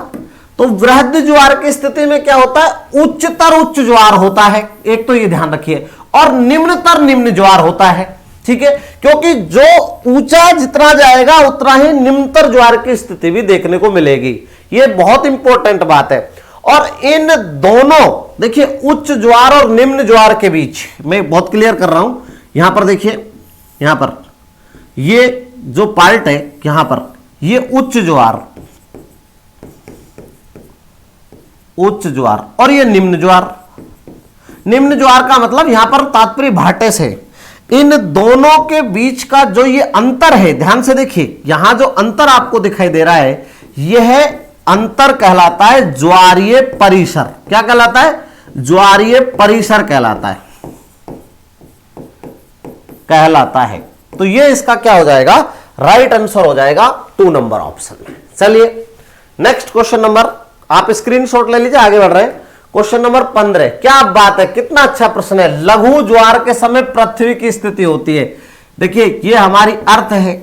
तो वृहद ज्वार की स्थिति में क्या होता है, उच्चतर उच्च ज्वार होता है, एक तो ये ध्यान रखिए, और निम्नतर निम्न ज्वार होता है। ठीक है, क्योंकि जो ऊंचा जितना जाएगा उतना ही निम्नतर ज्वार की स्थिति भी देखने को मिलेगी। ये बहुत इंपॉर्टेंट बात है। और इन दोनों, देखिए उच्च ज्वार और निम्न ज्वार के बीच मैं बहुत क्लियर कर रहा हूं, यहां पर देखिए, यहां पर ये जो पार्ट है, यहां पर ये उच्च ज्वार, उच्च ज्वार, और ये निम्न ज्वार। निम्न ज्वार का मतलब यहां पर तात्पर्य भाटे से, इन दोनों के बीच का जो ये अंतर है, ध्यान से देखिए, यहां जो अंतर आपको दिखाई दे रहा है, यह अंतर कहलाता है ज्वारीय परिसर। क्या कहलाता है, ज्वारीय परिसर कहलाता है। तो ये इसका क्या हो जाएगा, राइट आंसर हो जाएगा 2 नंबर ऑप्शन में। चलिए नेक्स्ट क्वेश्चन नंबर, आप स्क्रीनशॉट ले लीजिए, आगे बढ़ रहे हैं। क्वेश्चन नंबर 15, क्या बात है, कितना अच्छा प्रश्न है। लघु ज्वार के समय पृथ्वी की स्थिति होती है। देखिए ये हमारी अर्थ है,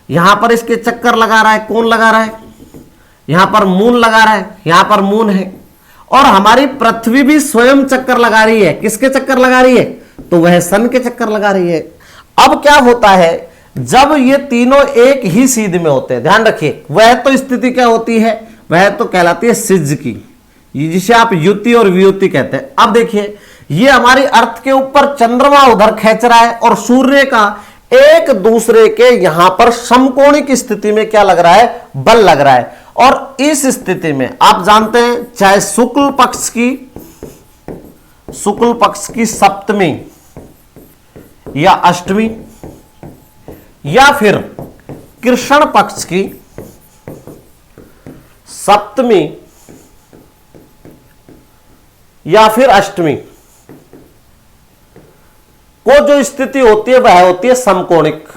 यहां पर इसके चक्कर लगा रहा है, कौन लगा रहा है, यहां पर मून लगा रहा है, यहां पर मून है, और हमारी पृथ्वी भी स्वयं चक्कर लगा रही है। किसके चक्कर लगा रही है, तो वह सन के चक्कर लगा रही है। अब क्या होता है, जब ये तीनों एक ही सीध में होते हैं, ध्यान रखिए, वह तो स्थिति क्या होती है, वह तो कहलाती है सिज की, जिसे आप युति और वियुति कहते हैं। अब देखिए ये हमारी अर्थ के ऊपर चंद्रमा उधर खींच रहा है और सूर्य का एक दूसरे के यहां पर समकोणिक स्थिति में क्या लग रहा है, बल लग रहा है। और इस स्थिति में आप जानते हैं, चाहे शुक्ल पक्ष की सप्तमी या अष्टमी, या फिर कृष्ण पक्ष की सप्तमी या फिर अष्टमी को जो स्थिति होती है वह होती है समकोणिक।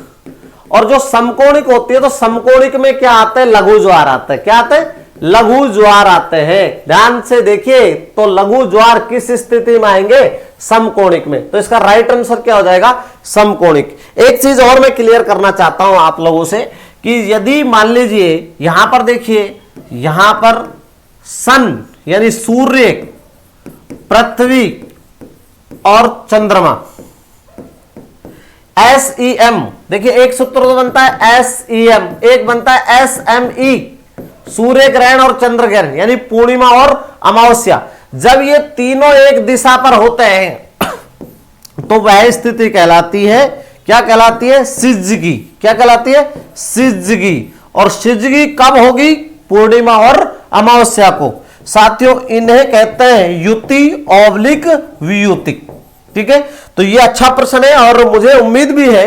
और जो समकोणिक होती है तो समकोणिक में क्या आता है, लघु ज्वार आता है। क्या आता है, लघु ज्वार आते हैं। ध्यान से देखिए, तो लघु ज्वार किस स्थिति में आएंगे, समकोणिक में। तो इसका राइट आंसर क्या हो जाएगा, समकोणिक। एक चीज और मैं क्लियर करना चाहता हूं आप लोगों से कि यदि मान लीजिए यहां पर देखिए, यहां पर सन यानी सूर्य, पृथ्वी और चंद्रमा, SEM, देखिए एक सूत्र तो बनता है SEM, एक बनता है SME, सूर्य ग्रहण और चंद्र ग्रहण यानी पूर्णिमा और अमावस्या। जब ये तीनों एक दिशा पर होते हैं तो वह स्थिति कहलाती है, क्या कहलाती है, सिज्जगी। क्या कहलाती है, सिज्जगी। और सिज्जगी कब होगी, पूर्णिमा और अमावस्या को। साथियों इन्हें कहते हैं युति ऑब्लिक वियुति। ठीक है, तो ये अच्छा प्रश्न है और मुझे उम्मीद भी है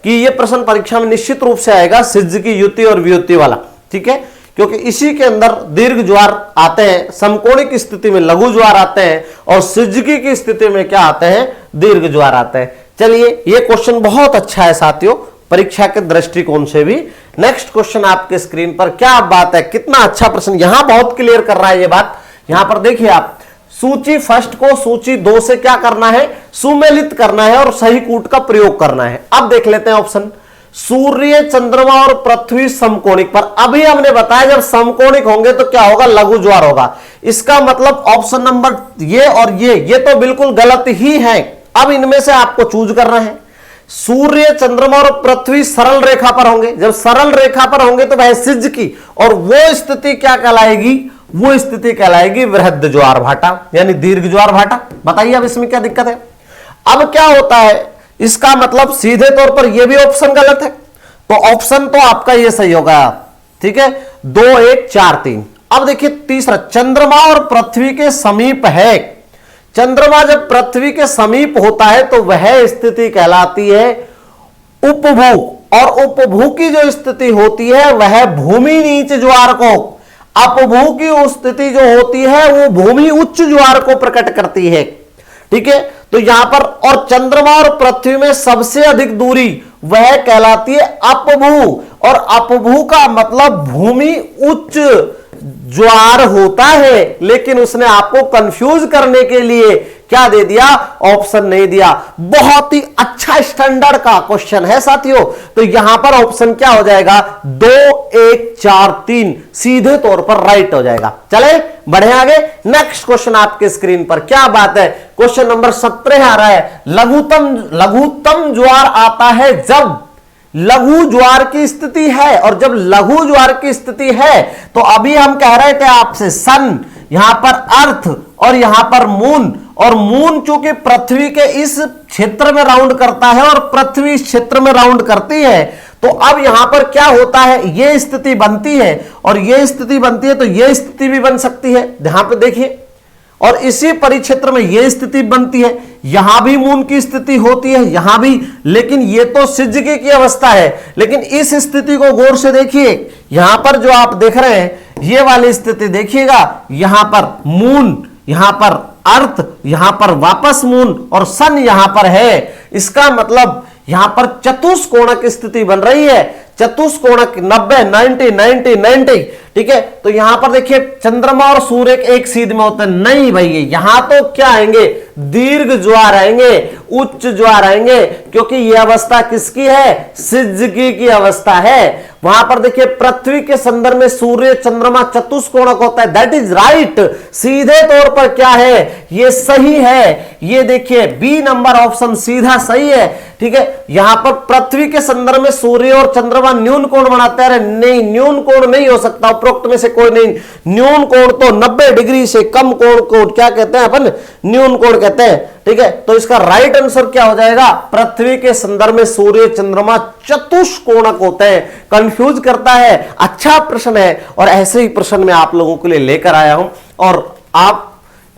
कि ये प्रश्न परीक्षा में निश्चित रूप से आएगा, सिज्जगी, युति और वियुति वाला। ठीक है, क्योंकि इसी के अंदर दीर्घ ज्वार आते हैं, समकोणिक स्थिति में लघु ज्वार आते हैं, और सिज्जगी की स्थिति में क्या आते हैं, दीर्घ ज्वार आते हैं। चलिए ये क्वेश्चन बहुत अच्छा है साथियों, परीक्षा के दृष्टिकोण से भी। नेक्स्ट क्वेश्चन आपके स्क्रीन पर, क्या बात है, कितना अच्छा प्रश्न, यहां बहुत क्लियर कर रहा है ये बात। यहां पर देखिए आप, सूची फर्स्ट को सूची 2 से क्या करना है, सुमेलित करना है और सही कूट का प्रयोग करना है। अब देख लेते हैं ऑप्शन, सूर्य, चंद्रमा और पृथ्वी समकोणिक पर। अभी हमने बताया जब समकोणिक होंगे तो क्या होगा, लघु ज्वार होगा। इसका मतलब ऑप्शन नंबर ये और ये तो बिल्कुल गलत ही है। अब इनमें से आपको चूज करना है। सूर्य, चंद्रमा और पृथ्वी सरल रेखा पर होंगे, जब सरल रेखा पर होंगे तो वह सिज्ज की, और वो स्थिति क्या कहलाएगी, वो स्थिति कहलाएगी वृहद ज्वार भाटा यानी दीर्घ ज्वार भाटा। बताइए अब इसमें क्या दिक्कत है। अब क्या होता है, इसका मतलब सीधे तौर पर यह भी ऑप्शन गलत है, तो ऑप्शन तो आपका ये सही होगा। ठीक है, 2, 1, 4, 3। अब देखिए तीसरा, चंद्रमा और पृथ्वी के समीप है। चंद्रमा जब पृथ्वी के समीप होता है तो वह स्थिति कहलाती है उपभू, और उपभू की जो स्थिति होती है वह भूमि नीच ज्वार को, अपभू की स्थिति जो होती है वो भूमि उच्च ज्वार को प्रकट करती है। ठीक है, तो यहां पर, और चंद्रमा और पृथ्वी में सबसे अधिक दूरी वह कहलाती है अपभू, और अपभू का मतलब भूमि उच्च ज्वार होता है। लेकिन उसने आपको कंफ्यूज करने के लिए क्या दे दिया, ऑप्शन नहीं दिया। बहुत ही अच्छा स्टैंडर्ड का क्वेश्चन है साथियों। तो यहां पर ऑप्शन क्या हो जाएगा, 2, 1, 4, 3 सीधे तौर पर राइट हो जाएगा। चले बढ़े आगे, नेक्स्ट क्वेश्चन आपके स्क्रीन पर, क्या बात है, क्वेश्चन नंबर 17 आ रहा है। लघुत्तम ज्वार आता है जब लघु ज्वार की स्थिति है, और जब लघु ज्वार की स्थिति है तो अभी हम कह रहे थे आपसे सन, यहां पर अर्थ और यहां पर मून, और मून चूंकि पृथ्वी के इस क्षेत्र में राउंड करता है और पृथ्वी इस क्षेत्र में राउंड करती है, तो अब यहां पर क्या होता है, यह स्थिति बनती है और यह स्थिति बनती है, तो यह स्थिति भी बन सकती है। यहां पर देखिए, और इसी परिक्षेत्र में यह स्थिति बनती है, यहां भी मून की स्थिति होती है, यहां भी, लेकिन यह तो सिज्जगी की अवस्था है। लेकिन इस स्थिति को गौर से देखिए, यहां पर जो आप देख रहे हैं यह वाली स्थिति देखिएगा, यहां पर मून, यहां पर अर्थ, यहां पर वापस मून और सन यहां पर है। इसका मतलब यहां पर चतुष्कोणक स्थिति बन रही है। चतुष्कोणक 90 90 90 90, ठीक है। तो यहां पर देखिए चंद्रमा और सूर्य एक सीध में होते हैं, नहीं भैया, यहां तो क्या आएंगे, दीर्घ ज्वार आएंगे, उच्च ज्वार आएंगे, क्योंकि यह अवस्था किसकी है, सिज्जकी की अवस्था है। वहां पर देखिए पृथ्वी के संदर्भ में सूर्य चंद्रमा चतुष्कोणक होता है, दैट इज राइट। सीधे तौर पर क्या है, ये सही है। ये देखिए बी नंबर ऑप्शन सीधा सही है, ठीक है। यहां पर पृथ्वी के संदर्भ में सूर्य और चंद्रमा न्यून कोण बनाते हैं, नहीं न्यून कोण नहीं हो सकता, उपरोक्त में से कोई नहीं। न्यून कोण तो 90 डिग्री से कम कोण को क्या कहते हैं अपन, न्यून कोण कहते हैं, ठीक है। तो इसका राइट आंसर क्या हो जाएगा, पृथ्वी के संदर्भ में सूर्य चंद्रमा चतुष्कोणक होते हैं। कंफ्यूज करता है, अच्छा प्रश्न है, और ऐसे ही प्रश्न मैं आप लोगों के लिए लेकर आया हूं, और आप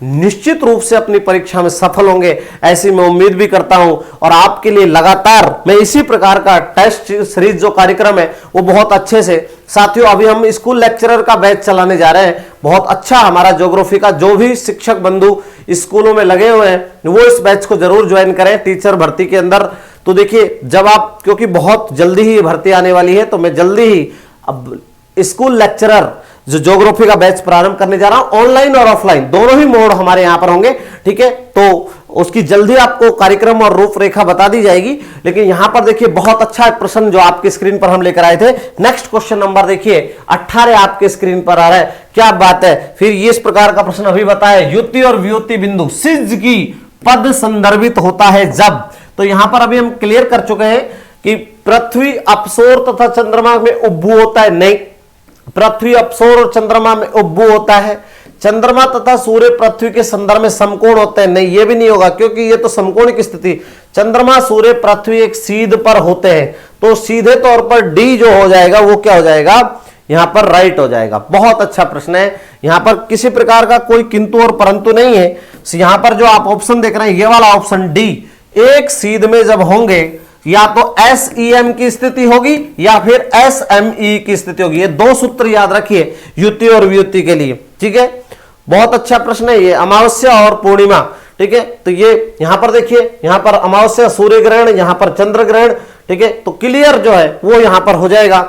निश्चित रूप से अपनी परीक्षा में सफल होंगे, ऐसी मैं उम्मीद भी करता हूं। और आपके लिए लगातार मैं इसी प्रकार का टेस्ट सीरीज जो कार्यक्रम है वो बहुत अच्छे से, साथियों अभी हम स्कूल लेक्चरर का बैच चलाने जा रहे हैं, बहुत अच्छा हमारा ज्योग्राफी का। जो भी शिक्षक बंधु स्कूलों में लगे हुए हैं वो इस बैच को जरूर ज्वाइन करें टीचर भर्ती के अंदर। तो देखिए जब आप, क्योंकि बहुत जल्दी ही भर्ती आने वाली है, तो मैं जल्दी ही अब स्कूल लेक्चरर जो ज्योग्राफी का बैच प्रारंभ करने जा रहा हूं, ऑनलाइन और ऑफलाइन दोनों ही मोड हमारे यहां पर होंगे, ठीक है। तो उसकी जल्दी आपको कार्यक्रम और रूपरेखा बता दी जाएगी। लेकिन यहां पर देखिए बहुत अच्छा प्रश्न जो आपकी स्क्रीन पर हम लेकर आए थे। नेक्स्ट क्वेश्चन नंबर देखिए 18 आपके स्क्रीन पर आ रहा है, क्या बात है। फिर ये इस प्रकार का प्रश्न अभी बताया, युति और व्युति बिंदु सिज की पद संदर्भित होता है जब। तो यहां पर अभी हम क्लियर कर चुके हैं कि पृथ्वी अपसोर तथा चंद्रमा में उब्बू होता है, नहीं, पृथ्वी अपसोर और चंद्रमा में उब्बू होता है। चंद्रमा तथा सूर्य पृथ्वी के संदर्भ में समकोण होते हैं, नहीं ये भी नहीं होगा, क्योंकि ये तो समकोण की स्थिति, चंद्रमा सूर्य पृथ्वी एक सीध पर होते हैं। तो सीधे तौर पर डी जो हो जाएगा वो क्या हो जाएगा, यहां पर राइट हो जाएगा। बहुत अच्छा प्रश्न है, यहां पर किसी प्रकार का कोई किंतु और परंतु नहीं है। यहां पर जो आप ऑप्शन देख रहे हैं ये वाला ऑप्शन डी, एक सीध में जब होंगे या तो SEM की स्थिति होगी या फिर SME की स्थिति होगी। ये दो सूत्र याद रखिए युति और व्युति के लिए, ठीक है। बहुत अच्छा प्रश्न है ये, अमावस्या और पूर्णिमा, ठीक है। तो ये यहां पर देखिए, यहां पर अमावस्या सूर्य ग्रहण, यहां पर चंद्र ग्रहण, ठीक है। तो क्लियर जो है वो यहां पर हो जाएगा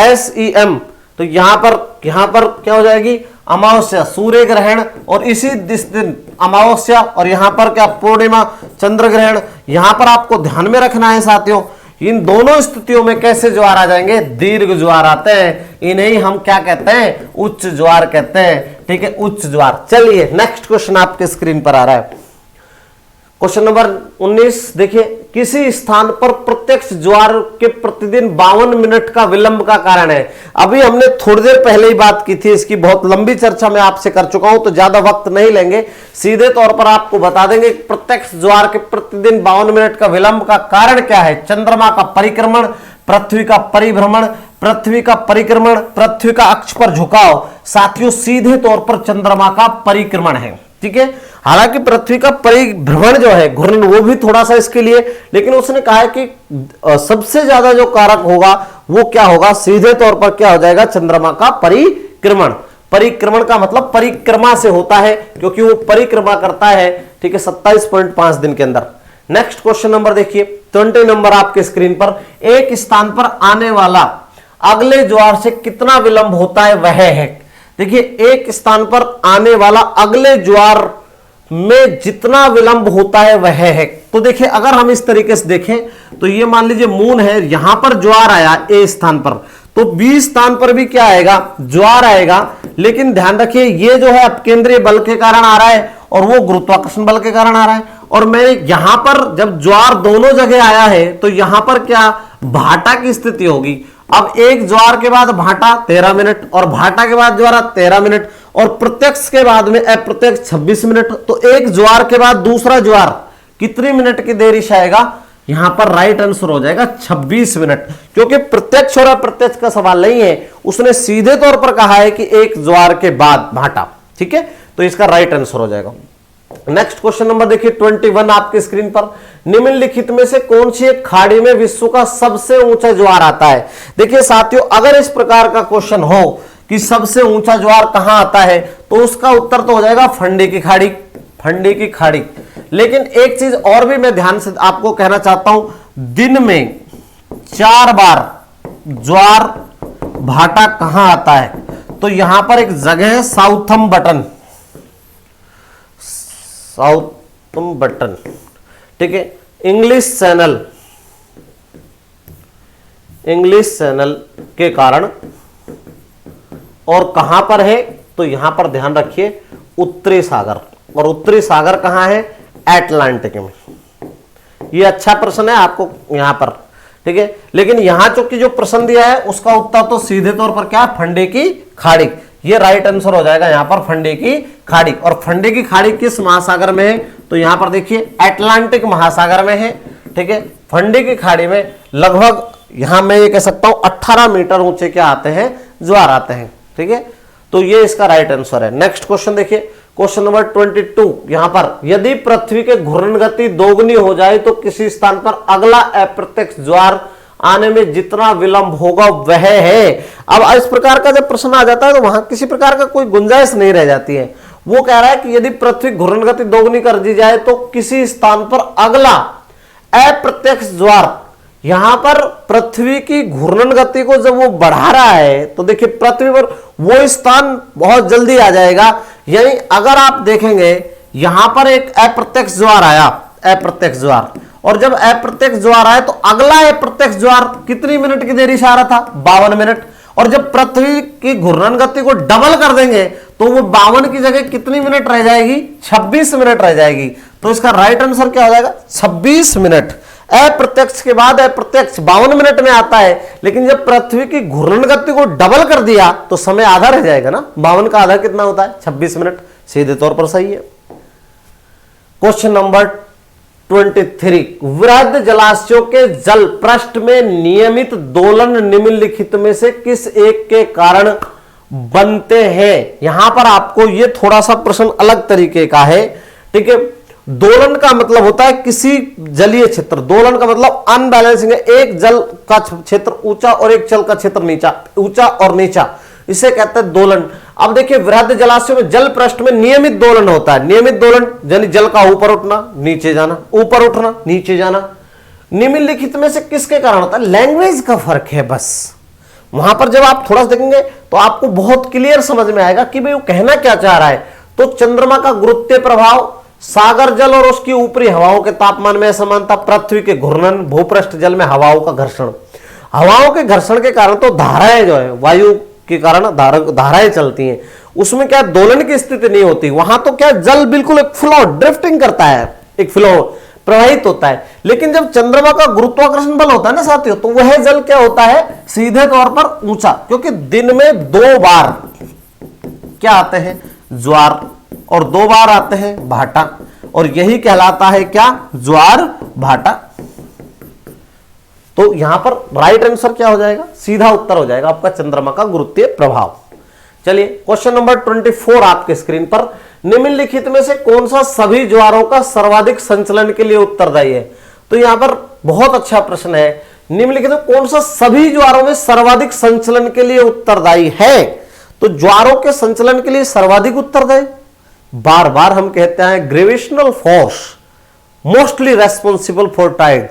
SEM। तो यहां पर क्या हो जाएगी, अमावस्या सूर्य ग्रहण, और इसी दिन अमावस्या, और यहां पर क्या पूर्णिमा चंद्र ग्रहण। यहां पर आपको ध्यान में रखना है साथियों, इन दोनों स्थितियों में कैसे ज्वार आ जाएंगे, दीर्घ ज्वार आते हैं, इन्हें हम क्या कहते हैं, उच्च ज्वार कहते हैं, ठीक है, उच्च ज्वार। चलिए नेक्स्ट क्वेश्चन आपके स्क्रीन पर आ रहा है, क्वेश्चन नंबर 19 देखिए, किसी स्थान पर प्रत्यक्ष ज्वार के प्रतिदिन 52 मिनट का विलंब का कारण है। अभी हमने थोड़ी देर पहले ही बात की थी, इसकी बहुत लंबी चर्चा मैं आपसे कर चुका हूं, तो ज्यादा वक्त नहीं लेंगे, सीधे तौर पर आपको बता देंगे प्रत्यक्ष ज्वार के प्रतिदिन 52 मिनट का विलंब का कारण क्या है। चंद्रमा का परिक्रमण, पृथ्वी का परिभ्रमण, पृथ्वी का परिक्रमण, पृथ्वी का अक्ष पर झुकाव। साथियों सीधे तौर पर चंद्रमा का परिक्रमण है, ठीक है। हालांकि पृथ्वी का परिभ्रमण जो है, घूर्णन, वो भी थोड़ा सा इसके लिए, लेकिन उसने कहा है कि सबसे ज्यादा जो कारक होगा वो क्या होगा, सीधे तौर पर क्या हो जाएगा, चंद्रमा का परिक्रमण। परिक्रमण का मतलब परिक्रमा से होता है, क्योंकि वो परिक्रमा करता है, ठीक है, 27.5 दिन के अंदर। नेक्स्ट क्वेश्चन नंबर देखिए 20 नंबर आपके स्क्रीन पर, एक स्थान पर आने वाला अगले ज्वार से कितना विलंब होता है वह है। देखिए एक स्थान पर आने वाला अगले ज्वार में जितना विलंब होता है वह है। तो देखिए अगर हम इस तरीके से देखें तो ये मान लीजिए मून है, यहां पर ज्वार आया ए स्थान पर, तो बी स्थान पर भी क्या आएगा, ज्वार आएगा। लेकिन ध्यान रखिए ये जो है अपकेंद्रीय बल के कारण आ रहा है और वो गुरुत्वाकर्षण बल के कारण आ रहा है। और मैं यहां पर जब ज्वार दोनों जगह आया है तो यहां पर क्या भाटा की स्थिति होगी। अब एक ज्वार के बाद भाटा 13 मिनट, और भाटा के बाद ज्वार 13 मिनट, और प्रत्यक्ष के बाद में अप्रत्यक्ष 26 मिनट। तो एक ज्वार के बाद दूसरा ज्वार कितनी मिनट की देरी से आएगा, यहां पर राइट आंसर हो जाएगा 26 मिनट, क्योंकि प्रत्यक्ष और अप्रत्यक्ष का सवाल नहीं है, उसने सीधे तौर पर कहा है कि एक ज्वार के बाद भाटा, ठीक है। तो इसका राइट आंसर हो जाएगा। नेक्स्ट क्वेश्चन नंबर देखिए 21 आपके स्क्रीन पर, निम्नलिखित में से कौन सी एक खाड़ी में विश्व का सबसे ऊंचा ज्वार आता है। देखिए साथियों अगर इस प्रकार का क्वेश्चन हो कि सबसे ऊंचा ज्वार कहां आता है, तो उसका उत्तर तो हो जाएगा फंडे की खाड़ी, फंडे की खाड़ी। लेकिन एक चीज और भी मैं ध्यान से आपको कहना चाहता हूं, दिन में 4 बार ज्वार भाटा कहां आता है? तो यहां पर एक जगह है साउथम्पटन, साउथम्पटन, ठीक है। इंग्लिश चैनल के कारण, और कहां पर है? तो यहां पर ध्यान रखिए उत्तरी सागर, और उत्तरी सागर कहां है? अटलांटिक में। ये अच्छा प्रश्न है आपको यहां पर, ठीक है। लेकिन यहां चूंकि जो प्रश्न दिया है उसका उत्तर तो सीधे तौर पर क्या है? फंडे की खाड़ी। ये राइट आंसर हो जाएगा यहां पर, फंडे की खाड़ी। और फंडे की खाड़ी किस महासागर में है? तो यहां पर देखिए अटलांटिक महासागर में है, ठीक है। फंडे की खाड़ी में लगभग यहां मैं ये कह सकता हूं 18 मीटर ऊंचे क्या आते हैं? ज्वार आते हैं, ठीक है। तो ये इसका राइट आंसर है। नेक्स्ट क्वेश्चन देखिए, क्वेश्चन नंबर 22। यहां पर यदि पृथ्वी के घूर्णन गति दोगुनी हो जाए तो किसी स्थान पर अगला अप्रत्यक्ष ज्वार आने में जितना विलंब होगा वह है। अब इस प्रकार का जब प्रश्न आ जाता है तो वहां किसी प्रकार का कोई गुंजाइश नहीं रह जाती है। वो कह रहा है कि यदि पृथ्वी घूर्णन गति दोगुनी कर दी जाए तो किसी स्थान पर अगला अप्रत्यक्ष ज्वार, यहां पर पृथ्वी की घूर्णन गति को जब वो बढ़ा रहा है तो देखिए पृथ्वी पर वो स्थान बहुत जल्दी आ जाएगा। यानी अगर आप देखेंगे यहां पर एक अप्रत्यक्ष ज्वार आया, अप्रत्यक्ष ज्वार, और जब अप्रत्यक्ष ज्वार आया तो अगला अप्रत्यक्ष ज्वार कितनी मिनट की देरी से आ रहा था? 52 मिनट। और जब पृथ्वी की घूर्णन गति को डबल कर देंगे तो वो 52 की जगह कितनी मिनट रह जाएगी? 26 मिनट रह जाएगी। तो इसका राइट आंसर क्या हो जाएगा? 26 मिनट। अप्रत्यक्ष के बाद अप्रत्यक्ष 52 मिनट में आता है, लेकिन जब पृथ्वी की घूर्णन गति को डबल कर दिया तो समय आधा रह जाएगा ना। 52 का आधा कितना होता है? 26 मिनट। सीधे तौर पर सही है। Question number 23। वृहद जलाशयों के जल पृष्ठ में नियमित दोलन निम्नलिखित में से किस एक के कारण बनते हैं? यहां पर आपको ये थोड़ा सा प्रश्न अलग तरीके का है, ठीक है। दोलन का मतलब होता है किसी जलीय क्षेत्र, दोलन का मतलब अनबैलेंसिंग है, एक जल का क्षेत्र ऊंचा और एक जल का क्षेत्र नीचा, ऊंचा और नीचा, इसे कहते हैं दोलन। अब देखिए वृहद जलाशयों में जल पृष्ठ में नियमित दोलन होता है। नियमित दोलन यानी जल का ऊपर उठना नीचे जाना, ऊपर उठना नीचे जाना। निम्नलिखित में से किसके कारण होता है? लैंग्वेज का फर्क है बस। वहां पर जब आप थोड़ा सा देखेंगे तो आपको बहुत क्लियर समझ में आएगा कि भाई वो कहना क्या चाह रहा है। तो चंद्रमा का गुरुत्वीय प्रभाव, सागर जल और उसकी ऊपरी हवाओं के तापमान में असमानता, पृथ्वी के घूर्णन, भूपृष्ठ जल में हवाओं का घर्षण। हवाओं के घर्षण के कारण तो धाराएं जो है वायु के कारण धाराएं चलती हैं, उसमें क्या दोलन की स्थिति नहीं होती। वहां तो क्या जल बिल्कुल एक फ्लो ड्रिफ्टिंग करता है, एक फ्लो प्रवाहित होता है। लेकिन जब चंद्रमा का गुरुत्वाकर्षण बल होता है ना साथियों, तो वह जल क्या होता है? सीधे तौर पर ऊंचा, क्योंकि दिन में 2 बार क्या आते हैं? ज्वार, और 2 बार आते हैं भाटा, और यही कहलाता है क्या? ज्वार भाटा। तो यहां पर राइट आंसर क्या हो जाएगा? सीधा उत्तर हो जाएगा आपका चंद्रमा का गुरुत्वीय प्रभाव। चलिए क्वेश्चन नंबर 24 आपके स्क्रीन पर। निम्नलिखित में से कौन सा सभी ज्वारों का सर्वाधिक संचलन के लिए उत्तरदायी है? तो यहां पर बहुत अच्छा प्रश्न है। निम्नलिखित में कौन सा सभी ज्वारों में सर्वाधिक संचलन के लिए उत्तरदायी है? तो ज्वारों के संचलन के लिए सर्वाधिक उत्तरदायी, बार बार हम कहते हैं gravitational force mostly responsible for tide,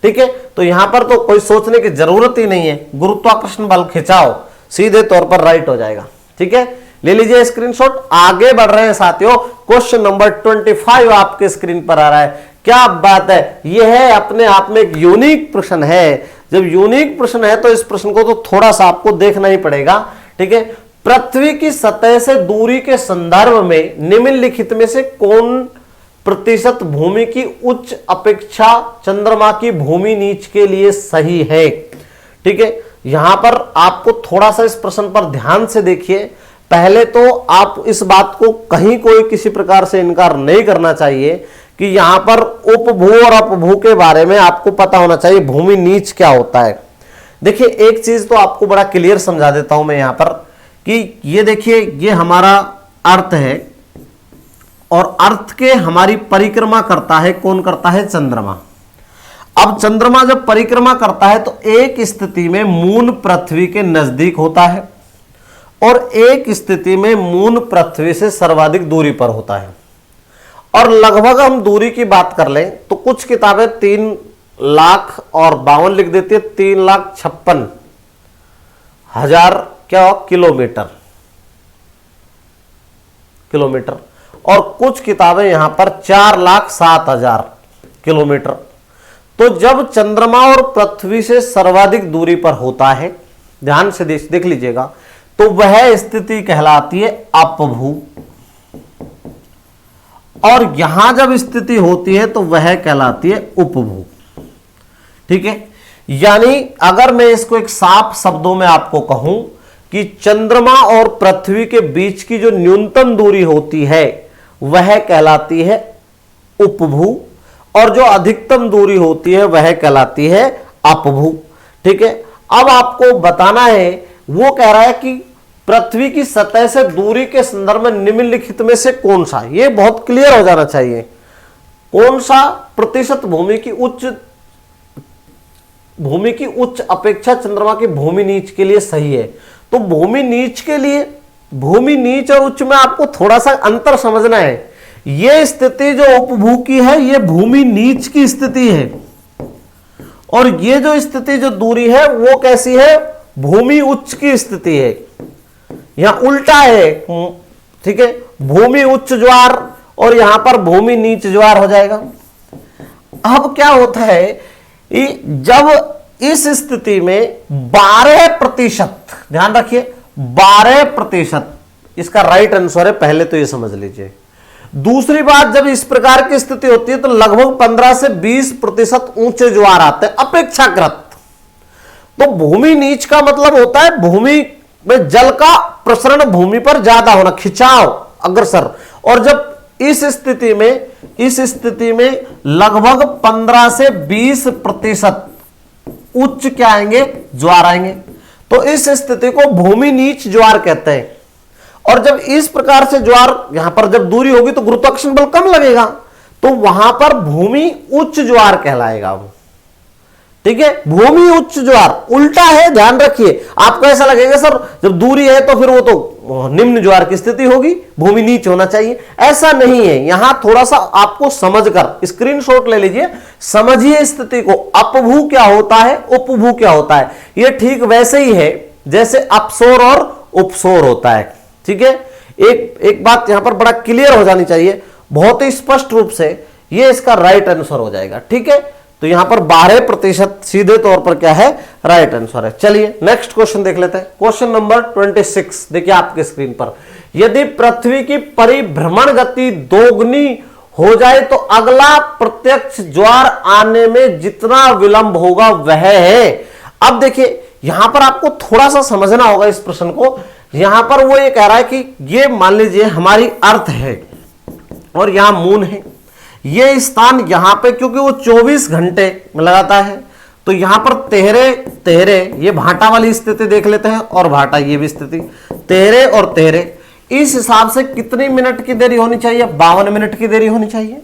ठीक है। तो यहां पर तो कोई सोचने की जरूरत ही नहीं है, गुरुत्वाकर्षण बल खिंचाव सीधे तौर पर राइट हो जाएगा, ठीक है। ले लीजिए स्क्रीनशॉट। आगे बढ़ रहे हैं साथियों, क्वेश्चन नंबर 25 आपके स्क्रीन पर आ रहा है। क्या बात है, यह है अपने आप में एक यूनिक प्रश्न है। जब यूनिक प्रश्न है तो इस प्रश्न को तो थोड़ा सा आपको देखना ही पड़ेगा, ठीक है। पृथ्वी की सतह से दूरी के संदर्भ में निम्नलिखित में से कौन प्रतिशत भूमि की उच्च अपेक्षा चंद्रमा की भूमि नीच के लिए सही है? ठीक है, यहां पर आपको थोड़ा सा इस प्रश्न पर ध्यान से देखिए। पहले तो आप इस बात को कहीं कोई किसी प्रकार से इनकार नहीं करना चाहिए कि यहां पर उपभू और अपभू के बारे में आपको पता होना चाहिए, भूमि नीच क्या होता है। देखिए एक चीज तो आपको बड़ा क्लियर समझा देता हूं मैं यहां पर कि ये देखिए, ये हमारा अर्थ है और अर्थ के हमारी परिक्रमा करता है, कौन करता है? चंद्रमा। अब चंद्रमा जब परिक्रमा करता है तो एक स्थिति में मून पृथ्वी के नजदीक होता है और एक स्थिति में मून पृथ्वी से सर्वाधिक दूरी पर होता है। और लगभग हम दूरी की बात कर लें तो कुछ किताबें 3 लाख और 52 लिख देती है, 3,56,000 क्या किलोमीटर। और कुछ किताबें यहां पर 4,07,000 किलोमीटर। तो जब चंद्रमा और पृथ्वी से सर्वाधिक दूरी पर होता है, ध्यान से देख लीजिएगा, तो वह स्थिति कहलाती है अपभू, और यहां जब स्थिति होती है तो वह कहलाती है उपभू। ठीक है, यानी अगर मैं इसको एक साफ शब्दों में आपको कहूं कि चंद्रमा और पृथ्वी के बीच की जो न्यूनतम दूरी होती है वह कहलाती है उपभू, और जो अधिकतम दूरी होती है वह कहलाती है अपभू। ठीक है, अब आपको बताना है, वो कह रहा है कि पृथ्वी की सतह से दूरी के संदर्भ में निम्नलिखित में से कौन सा, ये बहुत क्लियर हो जाना चाहिए, कौन सा प्रतिशत भूमि की उच्च अपेक्षा चंद्रमा की भूमि नीच के लिए सही है। तो भूमि नीच के लिए, भूमि नीच और उच्च में आपको थोड़ा सा अंतर समझना है। यह स्थिति जो उपभू की है, यह भूमि नीच की स्थिति है, और यह जो स्थिति जो दूरी है वो कैसी है, भूमि उच्च की स्थिति है। यहां उल्टा है, ठीक है, भूमि उच्च ज्वार और यहां पर भूमि नीच ज्वार हो जाएगा। अब क्या होता है, जब इस स्थिति में 12%, ध्यान रखिए 12% इसका राइट आंसर है, पहले तो ये समझ लीजिए। दूसरी बात, जब इस प्रकार की स्थिति होती है तो लगभग 15 से 20% ऊंचे ज्वार आते हैं अपेक्षाकृत। तो भूमि नीच का मतलब होता है भूमि में जल का प्रसरण भूमि पर ज्यादा होना, खिंचाव, अग्रसर। और जब इस स्थिति में लगभग 15 से 20% उच्च क्या आएंगे, ज्वार आएंगे। तो इस स्थिति को भूमि नीच ज्वार कहते हैं। और जब इस प्रकार से ज्वार, यहां पर जब दूरी होगी तो गुरुत्वाकर्षण बल कम लगेगा, तो वहां पर भूमि उच्च ज्वार कहलाएगा। ठीक है, भूमि उच्च ज्वार उल्टा है, ध्यान रखिए। आपको ऐसा लगेगा सर जब दूरी है तो फिर वो तो निम्न ज्वार की स्थिति होगी, भूमि नीच होना चाहिए, ऐसा नहीं है। यहां थोड़ा सा आपको समझकर स्क्रीनशॉट ले लीजिए, समझिए स्थिति को। अपभू क्या होता है, उपभू क्या होता है, ये ठीक वैसे ही है जैसे अपसोर और उपसोर होता है। ठीक है, एक बात यहां पर बड़ा क्लियर हो जानी चाहिए, बहुत ही स्पष्ट रूप से, ये इसका राइट आंसर हो जाएगा। ठीक है, तो यहां पर 12% सीधे तौर पर क्या है, राइट आंसर है। चलिए नेक्स्ट क्वेश्चन देख लेते हैं। क्वेश्चन नंबर 26 देखिए आपके स्क्रीन पर, यदि पृथ्वी की परिभ्रमण गति दोगुनी हो जाए तो अगला प्रत्यक्ष ज्वार आने में जितना विलंब होगा वह है। अब देखिए यहां पर आपको थोड़ा सा समझना होगा इस प्रश्न को। यहां पर वो ये कह रहा है कि ये मान लीजिए हमारी अर्थ है और यहां मून है, ये स्थान यहां पे क्योंकि वो 24 घंटे में लगाता है, तो यहां पर तेहरे ये भाटा वाली स्थिति देख लेते हैं, और भाटा ये भी स्थिति, तेहरे और तेहरे, इस हिसाब से कितनी मिनट की देरी होनी चाहिए, 52 मिनट की देरी होनी चाहिए।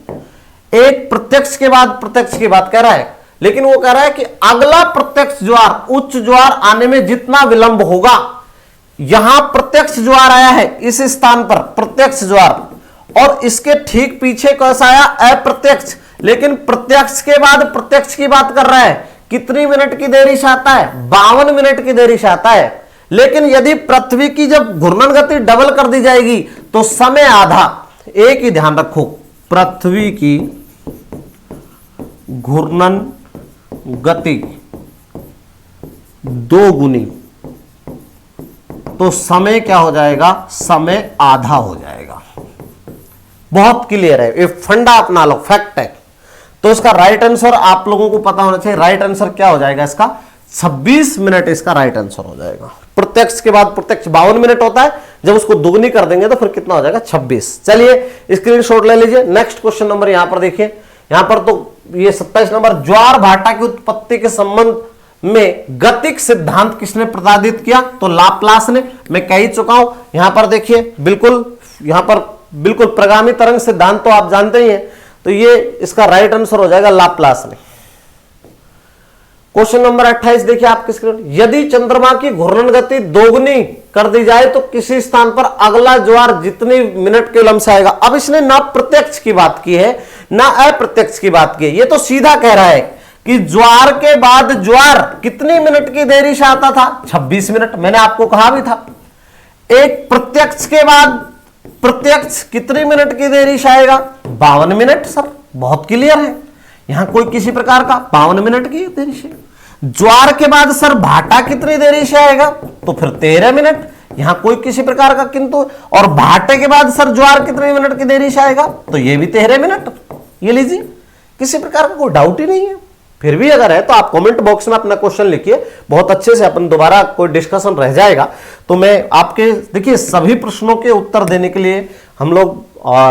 एक प्रत्यक्ष के बाद प्रत्यक्ष की बात कह रहा है, लेकिन वो कह रहा है कि अगला प्रत्यक्ष ज्वार, उच्च ज्वार आने में जितना विलंब होगा, यहां प्रत्यक्ष ज्वार आया है इस स्थान पर प्रत्यक्ष ज्वार, और इसके ठीक पीछे कैसा आया, अप्रत्यक्ष। लेकिन प्रत्यक्ष के बाद प्रत्यक्ष की बात कर रहा है, कितनी मिनट की देरी से आता है, 52 मिनट की देरी से आता है। लेकिन यदि पृथ्वी की जब घूर्णन गति डबल कर दी जाएगी तो समय आधा। एक ही ध्यान रखो, पृथ्वी की घूर्णन गति 2 गुनी, तो समय क्या हो जाएगा, समय आधा हो जाएगा। बहुत क्लियर है, ये फंडा अपना लो, फैक्ट है। तो इसका राइट आंसर आप लोगों को पता होना चाहिए। राइट आंसर क्या हो जाएगा इसका, 26 मिनट इसका राइट आंसर हो जाएगा। प्रत्यक्ष के बाद प्रत्यक्ष 52 मिनट होता है, जब उसको दुगनी कर देंगे तो फिर कितना हो जाएगा, 26। चलिए स्क्रीनशॉट ले लीजिए। नेक्स्ट क्वेश्चन नंबर यहां पर देखिए, यहां पर तो ये 27 नंबर, ज्वार भाटा की उत्पत्ति के संबंध में गतिक सिद्धांत किसने प्रतिपादित किया, तो लाप्लास ने। मैं कह ही चुका हूं, यहां पर देखिए बिल्कुल, यहां पर बिल्कुल प्रगामी तरंग सिद्धांत तो आप जानते ही हैं, तो ये इसका राइट आंसर हो जाएगा लाप्लास ने। क्वेश्चन नंबर 28 देखिए आपके स्क्रीन, यदि चंद्रमा की घूर्णन गति दोगुनी कर दी जाए तो किसी स्थान पर अगला ज्वार जितनी मिनट के विलंब से आएगा। अब इसने ना प्रत्यक्ष की बात की है ना अप्रत्यक्ष की बात की है, ये तो सीधा कह रहा है कि ज्वार के बाद ज्वार कितनी मिनट की देरी से आता था? 26 मिनट। मैंने आपको कहा भी था। एक प्रत्यक्ष के बाद प्रत्यक्ष कितनी मिनट की देरी से आएगा? 52 मिनट। सर बहुत क्लियर है, यहां कोई किसी प्रकार का 52 मिनट की देरी से। ज्वार के बाद सर भाटा कितनी देरी से आएगा? तो फिर 13 मिनट। यहां कोई किसी प्रकार का किंतु। और भाटे के बाद सर ज्वार कितने मिनट की देरी से आएगा? तो ये भी 13 मिनट। ये लीजिए, किसी प्रकार का कोई डाउट ही नहीं है। फिर भी अगर है तो आप कमेंट बॉक्स में अपना क्वेश्चन लिखिए, बहुत अच्छे से अपन दोबारा कोई डिस्कशन रह जाएगा तो मैं आपके, देखिए सभी प्रश्नों के उत्तर देने के लिए हम लोग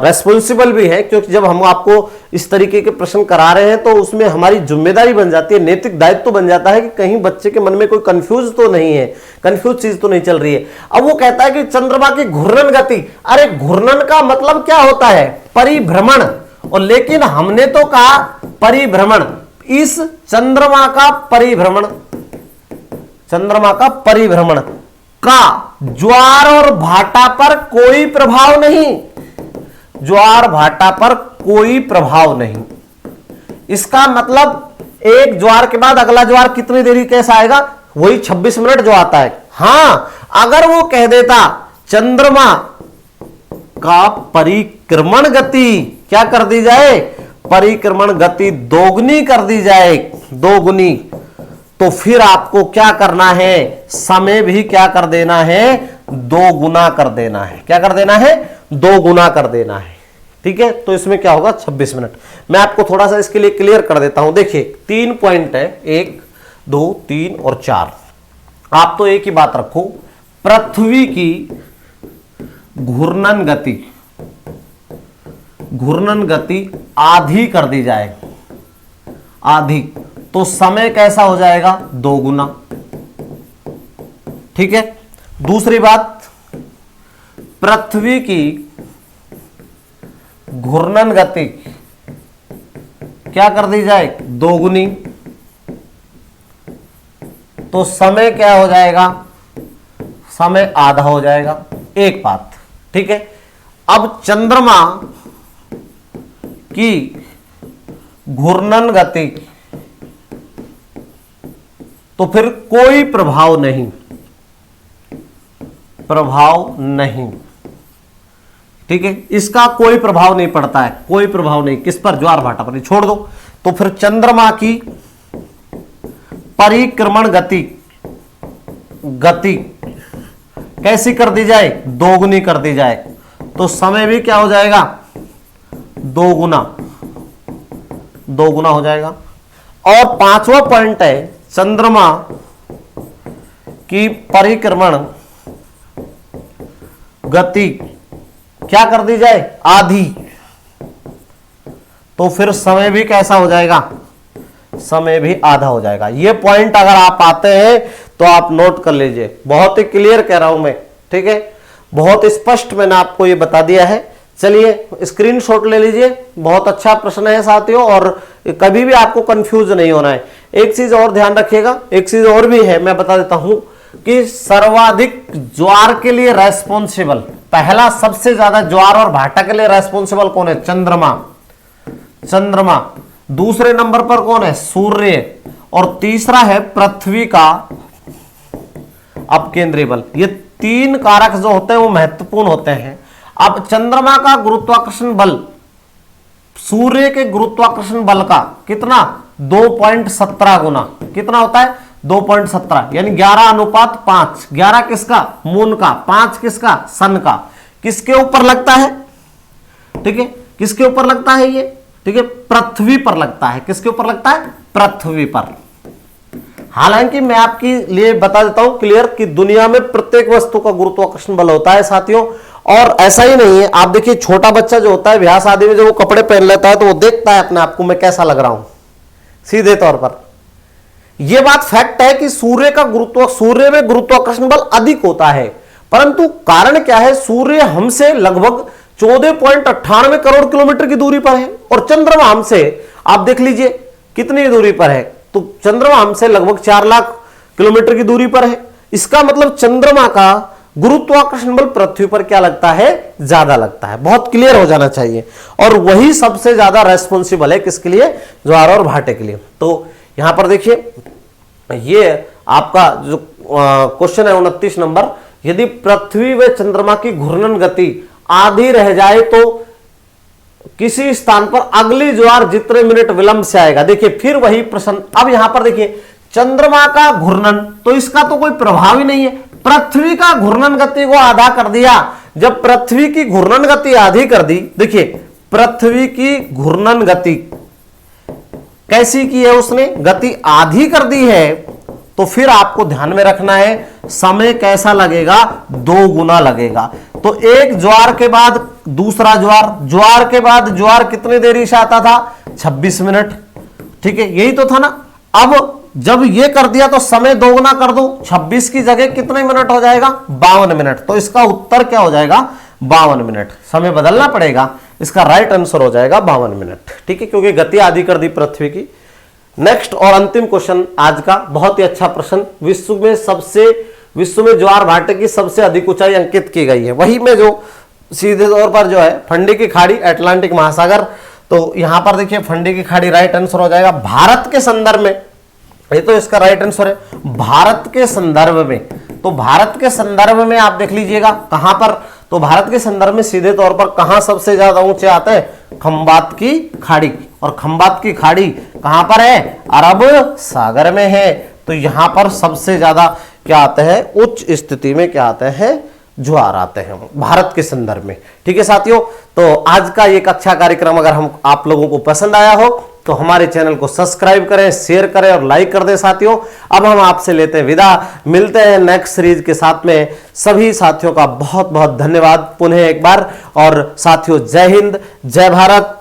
रेस्पॉन्सिबल भी हैं, क्योंकि जब हम आपको इस तरीके के प्रश्न करा रहे हैं तो उसमें हमारी जिम्मेदारी बन जाती है, नैतिक दायित्व तो बन जाता है कि कहीं बच्चे के मन में कोई कंफ्यूज तो नहीं है, कंफ्यूज चीज तो नहीं चल रही है। अब वो कहता है कि चंद्रमा की घूर्णन गति, अरे घूर्णन का मतलब क्या होता है? परिभ्रमण। और लेकिन हमने तो कहा परिभ्रमण, इस चंद्रमा का परिभ्रमण, चंद्रमा का परिभ्रमण का ज्वार और भाटा पर कोई प्रभाव नहीं, ज्वार भाटा पर कोई प्रभाव नहीं। इसका मतलब एक ज्वार के बाद अगला ज्वार कितनी देरी कैसा आएगा? वही 26 मिनट जो आता है। हां, अगर वो कह देता चंद्रमा का परिक्रमण गति क्या कर दी जाए? परिक्रमण गति दोगुनी कर दी जाए, दोगुनी, तो फिर आपको क्या करना है? समय भी क्या कर देना है? 2 गुना कर देना है। क्या कर देना है? 2 गुना कर देना है। ठीक है, तो इसमें क्या होगा? 26 मिनट। मैं आपको थोड़ा सा इसके लिए क्लियर कर देता हूं। देखिए 3 पॉइंट है, 1 2 3 और 4। आप तो एक ही बात रखो, पृथ्वी की घूर्णन गति, घूर्णन गति आधी कर दी जाए, आधी, तो समय कैसा हो जाएगा? 2 गुना। ठीक है। दूसरी बात, पृथ्वी की घूर्णन गति क्या कर दी जाए? 2 गुनी, तो समय क्या हो जाएगा? समय आधा हो जाएगा। एक बात। ठीक है। अब चंद्रमा की घूर्णन गति, तो फिर कोई प्रभाव नहीं, प्रभाव नहीं। ठीक है, इसका कोई प्रभाव नहीं पड़ता है, कोई प्रभाव नहीं। किस पर? ज्वार भाटा पर। छोड़ दो। तो फिर चंद्रमा की परिक्रमण गति, गति कैसी कर दी जाए? 2 गुनी कर दी जाए, तो समय भी क्या हो जाएगा? 2 गुना, 2 गुना हो जाएगा। और 5वां पॉइंट है, चंद्रमा की परिक्रमण गति क्या कर दी जाए? आधी, तो फिर समय भी कैसा हो जाएगा? समय भी आधा हो जाएगा। ये पॉइंट अगर आप आते हैं तो आप नोट कर लीजिए, बहुत ही क्लियर कह रहा हूं मैं। ठीक है, बहुत स्पष्ट मैंने आपको ये बता दिया है। चलिए स्क्रीनशॉट ले लीजिए, बहुत अच्छा प्रश्न है साथियों, और कभी भी आपको कंफ्यूज नहीं होना है। एक चीज और ध्यान रखिएगा, एक चीज और भी है, मैं बता देता हूं कि सर्वाधिक ज्वार के लिए रेस्पॉन्सिबल, पहला सबसे ज्यादा ज्वार और भाटा के लिए रेस्पॉन्सिबल कौन है? चंद्रमा, चंद्रमा। दूसरे नंबर पर कौन है? सूर्य। और तीसरा है पृथ्वी का अपकेंद्रीय बल। ये 3 कारक जो होते हैं वो महत्वपूर्ण होते हैं। अब चंद्रमा का गुरुत्वाकर्षण बल सूर्य के गुरुत्वाकर्षण बल का कितना? 2.17 गुना। कितना होता है? 2.17, यानी 11:5। 11 किसका? मून का। 5 किसका? सन का। किसके ऊपर लगता है? ठीक है, किसके ऊपर लगता है ये? ठीक है, पृथ्वी पर लगता है। किसके ऊपर लगता है? पृथ्वी पर। हालांकि मैं आपके लिए बता देता हूं क्लियर कि दुनिया में प्रत्येक वस्तु का गुरुत्वाकर्षण बल होता है साथियों। और ऐसा ही नहीं है, आप देखिए छोटा बच्चा जो होता है ब्याह शादी में, जब वो कपड़े पहन लेता है तो वो देखता है अपने आप को, मैं कैसा लग रहा हूं, सीधे तौर पर। यह बात फैक्ट है कि सूर्य में गुरुत्वाकर्षण बल अधिक होता है, परंतु कारण क्या है? सूर्य हमसे लगभग 14.98 करोड़ किलोमीटर की दूरी पर है, और चंद्रमा हमसे, आप देख लीजिए कितनी दूरी पर है, तो चंद्रमा हमसे लगभग 4 लाख किलोमीटर की दूरी पर है। इसका मतलब चंद्रमा का गुरुत्वाकर्षण बल पृथ्वी पर क्या लगता है? ज्यादा लगता है। बहुत क्लियर हो जाना चाहिए। और वही सबसे ज्यादा रेस्पॉन्सिबल है किसके लिए? ज्वार और भाटे के लिए। तो यहां पर देखिए, ये आपका जो क्वेश्चन है 29 नंबर, यदि पृथ्वी व चंद्रमा की घूर्णन गति आधी रह जाए तो किसी स्थान पर अगली ज्वार जितने मिनट विलंब से आएगा। देखिए फिर वही प्रश्न, अब यहां पर देखिए चंद्रमा का घूर्णन तो इसका तो कोई प्रभाव ही नहीं है, पृथ्वी का घूर्णन गति को आधा कर दिया। जब पृथ्वी की घूर्णन गति आधी कर दी, देखिए पृथ्वी की घूर्णन गति कैसी की है उसने, गति आधी कर दी है, तो फिर आपको ध्यान में रखना है समय कैसा लगेगा, 2 गुना लगेगा। तो एक ज्वार के बाद दूसरा ज्वार, ज्वार के बाद ज्वार कितनी देरी से आता था, 26 मिनट, ठीक है, यही तो था ना। अब जब ये कर दिया तो समय 2 गुना कर दो, 26 की जगह कितने मिनट हो जाएगा, 52 मिनट। तो इसका उत्तर क्या हो जाएगा, 52 मिनट। समय बदलना पड़ेगा, इसका राइट आंसर हो जाएगा 52 मिनट, ठीक है, क्योंकि गति आधी कर दी पृथ्वी की। नेक्स्ट और अंतिम क्वेश्चन आज का, बहुत ही अच्छा प्रश्न। विश्व में ज्वार भाटे की सबसे अधिक ऊंचाई अंकित की गई है, वही में जो सीधे तौर पर जो है फंडी की खाड़ी, अटलांटिक महासागर। तो यहां पर देखिए फंडी की खाड़ी राइट आंसर हो जाएगा। भारत के संदर्भ में, ये तो इसका राइट आंसर है, भारत के संदर्भ में। तो भारत के संदर्भ में आप देख लीजिएगा कहां पर, तो भारत के संदर्भ में सीधे तौर पर कहां सबसे ज्यादा ऊंचे आते हैं, खंबात की खाड़ी। और खंबात की खाड़ी कहां पर है, अरब सागर में है। तो यहां पर सबसे ज्यादा क्या आते हैं, उच्च स्थिति में क्या आते हैं, ज्वार आते हैं भारत के संदर्भ में। ठीक है साथियों, तो आज का ये कक्षा कार्यक्रम अगर हम आप लोगों को पसंद आया हो तो हमारे चैनल को सब्सक्राइब करें, शेयर करें और लाइक कर दें साथियों। अब हम आपसे लेते हैं विदा, मिलते हैं नेक्स्ट सीरीज के साथ में। सभी साथियों का बहुत बहुत धन्यवाद पुनः एक बार। और साथियों जय हिंद, जय भारत।